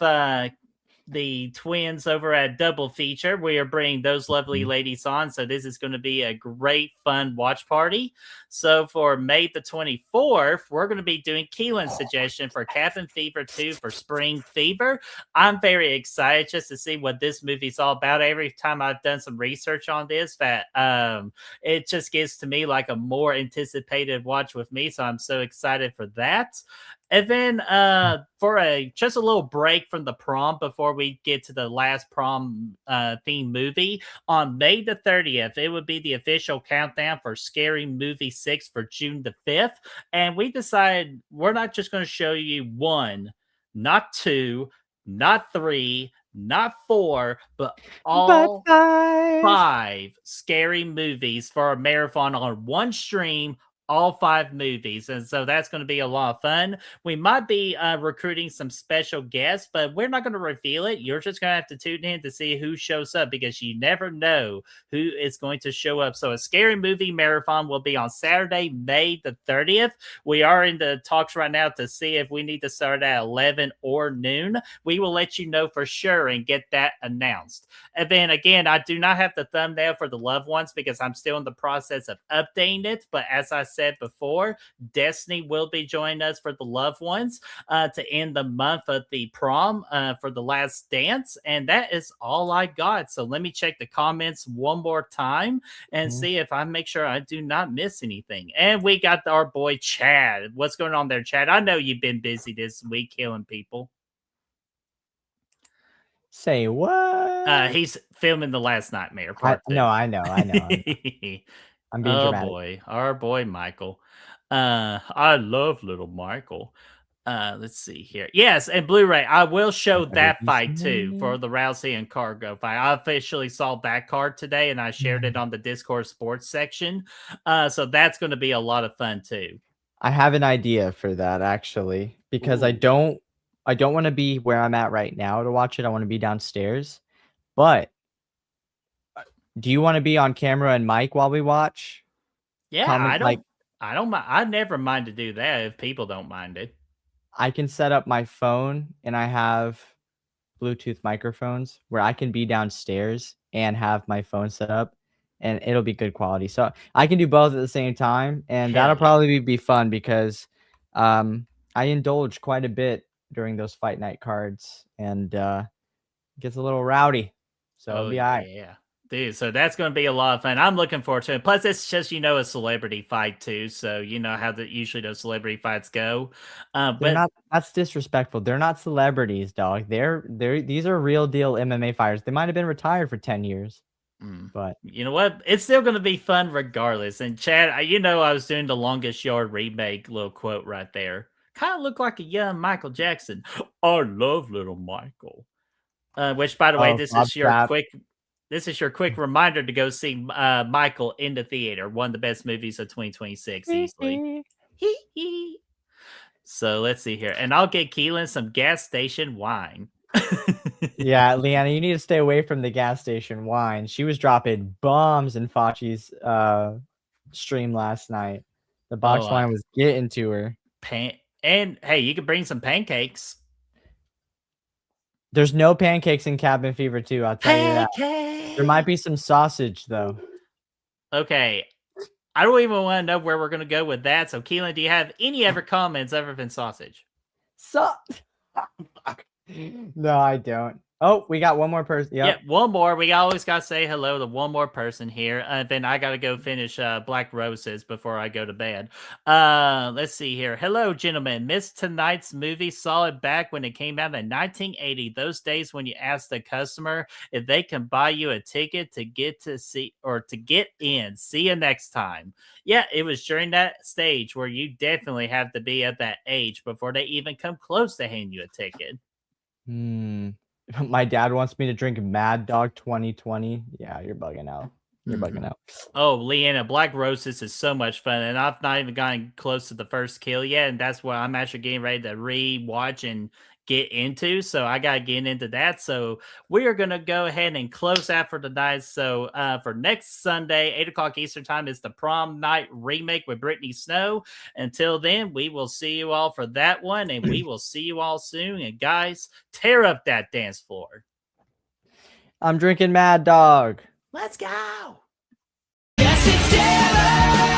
the twins over at Double Feature. We are bringing those lovely ladies on. So this is going to be a great, fun watch party. So for May the 24th, we're going to be doing Keelan's suggestion for Cabin Fever 2 for Spring Fever. I'm very excited just to see what this movie's all about. Every time I've done some research on this, that it just gives to me like a more anticipated watch with me. So I'm so excited for that. And then for just a little break from the prom before we get to the last prom theme movie, on May the 30th, it would be the official countdown for Scary Movie 6 for June the 5th. And we decided we're not just going to show you one, not two, not three, not four, but all five scary movies for a marathon on one stream, all five movies. And so that's going to be a lot of fun. We might be recruiting some special guests, but we're not going to reveal it. You're just going to have to tune in to see who shows up because you never know who is going to show up. So a scary movie marathon will be on Saturday, May the 30th. We are in the talks right now to see if we need to start at 11 or noon. We will let you know for sure and get that announced. And then again, I do not have the thumbnail for the loved ones because I'm still in the process of updating it. But as I said before, Destiny will be joining us for the loved ones to end the month of the prom for the last dance. And that is all I got. So let me check the comments one more time and see if I make sure I do not miss anything. And we got our boy Chad. What's going on there, Chad? I know you've been busy this week killing people. Say what? He's filming The Last Nightmare I part 2. know. I'm being dramatic. Boy, our boy Michael. I love little Michael. Let's see here. Yes, and Blu-ray. I will show that fight too for the Rousey and Cargo fight. I officially saw that card today, and I shared it on the Discord Sports section. So that's going to be a lot of fun too. I have an idea for that actually, because I don't want to be where I'm at right now to watch it. I want to be downstairs. But do you want to be on camera and mic while we watch? Yeah, I don't mind. I never mind to do that if people don't mind it. I can set up my phone and I have Bluetooth microphones where I can be downstairs and have my phone set up and it'll be good quality. So I can do both at the same time and that'll probably be fun because I indulge quite a bit during those fight night cards and it gets a little rowdy. So it'll be all right. Yeah. Dude, so that's going to be a lot of fun. I'm looking forward to it. Plus, it's just, a celebrity fight too. So, you know how usually those celebrity fights go. But that's disrespectful. They're not celebrities, dog. These are real deal MMA fighters. They might have been retired for 10 years. But you know what? It's still going to be fun regardless. And Chad, I was doing the Longest Yard remake little quote right there. Kind of looked like a young Michael Jackson. I love little Michael. Which, by the way, this is your quick reminder to go see Michael in the theater. One of the best movies of 2026, easily. So let's see here. And I'll get Keelan some gas station wine. Yeah, Leanna, you need to stay away from the gas station wine. She was dropping bombs in Fauci's stream last night. The box wine was getting to her. And hey, you could bring some pancakes. There's no pancakes in Cabin Fever 2, I'll tell you that. There might be some sausage, though. Okay. I don't even want to know where we're going to go with that. So, Keelin, do you have any other comments other than sausage? No, I don't. Oh, we got one more person. Yep. Yeah, one more. We always got to say hello to one more person here. Then I got to go finish Black Roses before I go to bed. Let's see here. Hello, gentlemen. Missed tonight's movie. Saw it back when it came out in 1980. Those days when you asked the customer if they can buy you a ticket to get to see or to get in. See you next time. Yeah, it was during that stage where you definitely have to be at that age before they even come close to handing you a ticket. My dad wants me to drink Mad Dog 2020. Yeah, you're bugging out. You're bugging out. Oh, Leanna, Black Roses is so much fun, and I've not even gotten close to the first kill yet, and that's what I'm actually getting ready to re-watch and get into, so I gotta get into that. So we are gonna go ahead and close out for tonight. So for next Sunday, 8 o'clock Eastern time, is the Prom Night remake with Brittany Snow. Until then, we will see you all for that one, and we will see you all soon. And guys, tear up that dance floor. I'm drinking Mad Dog. Let's go. Yes, it's terror.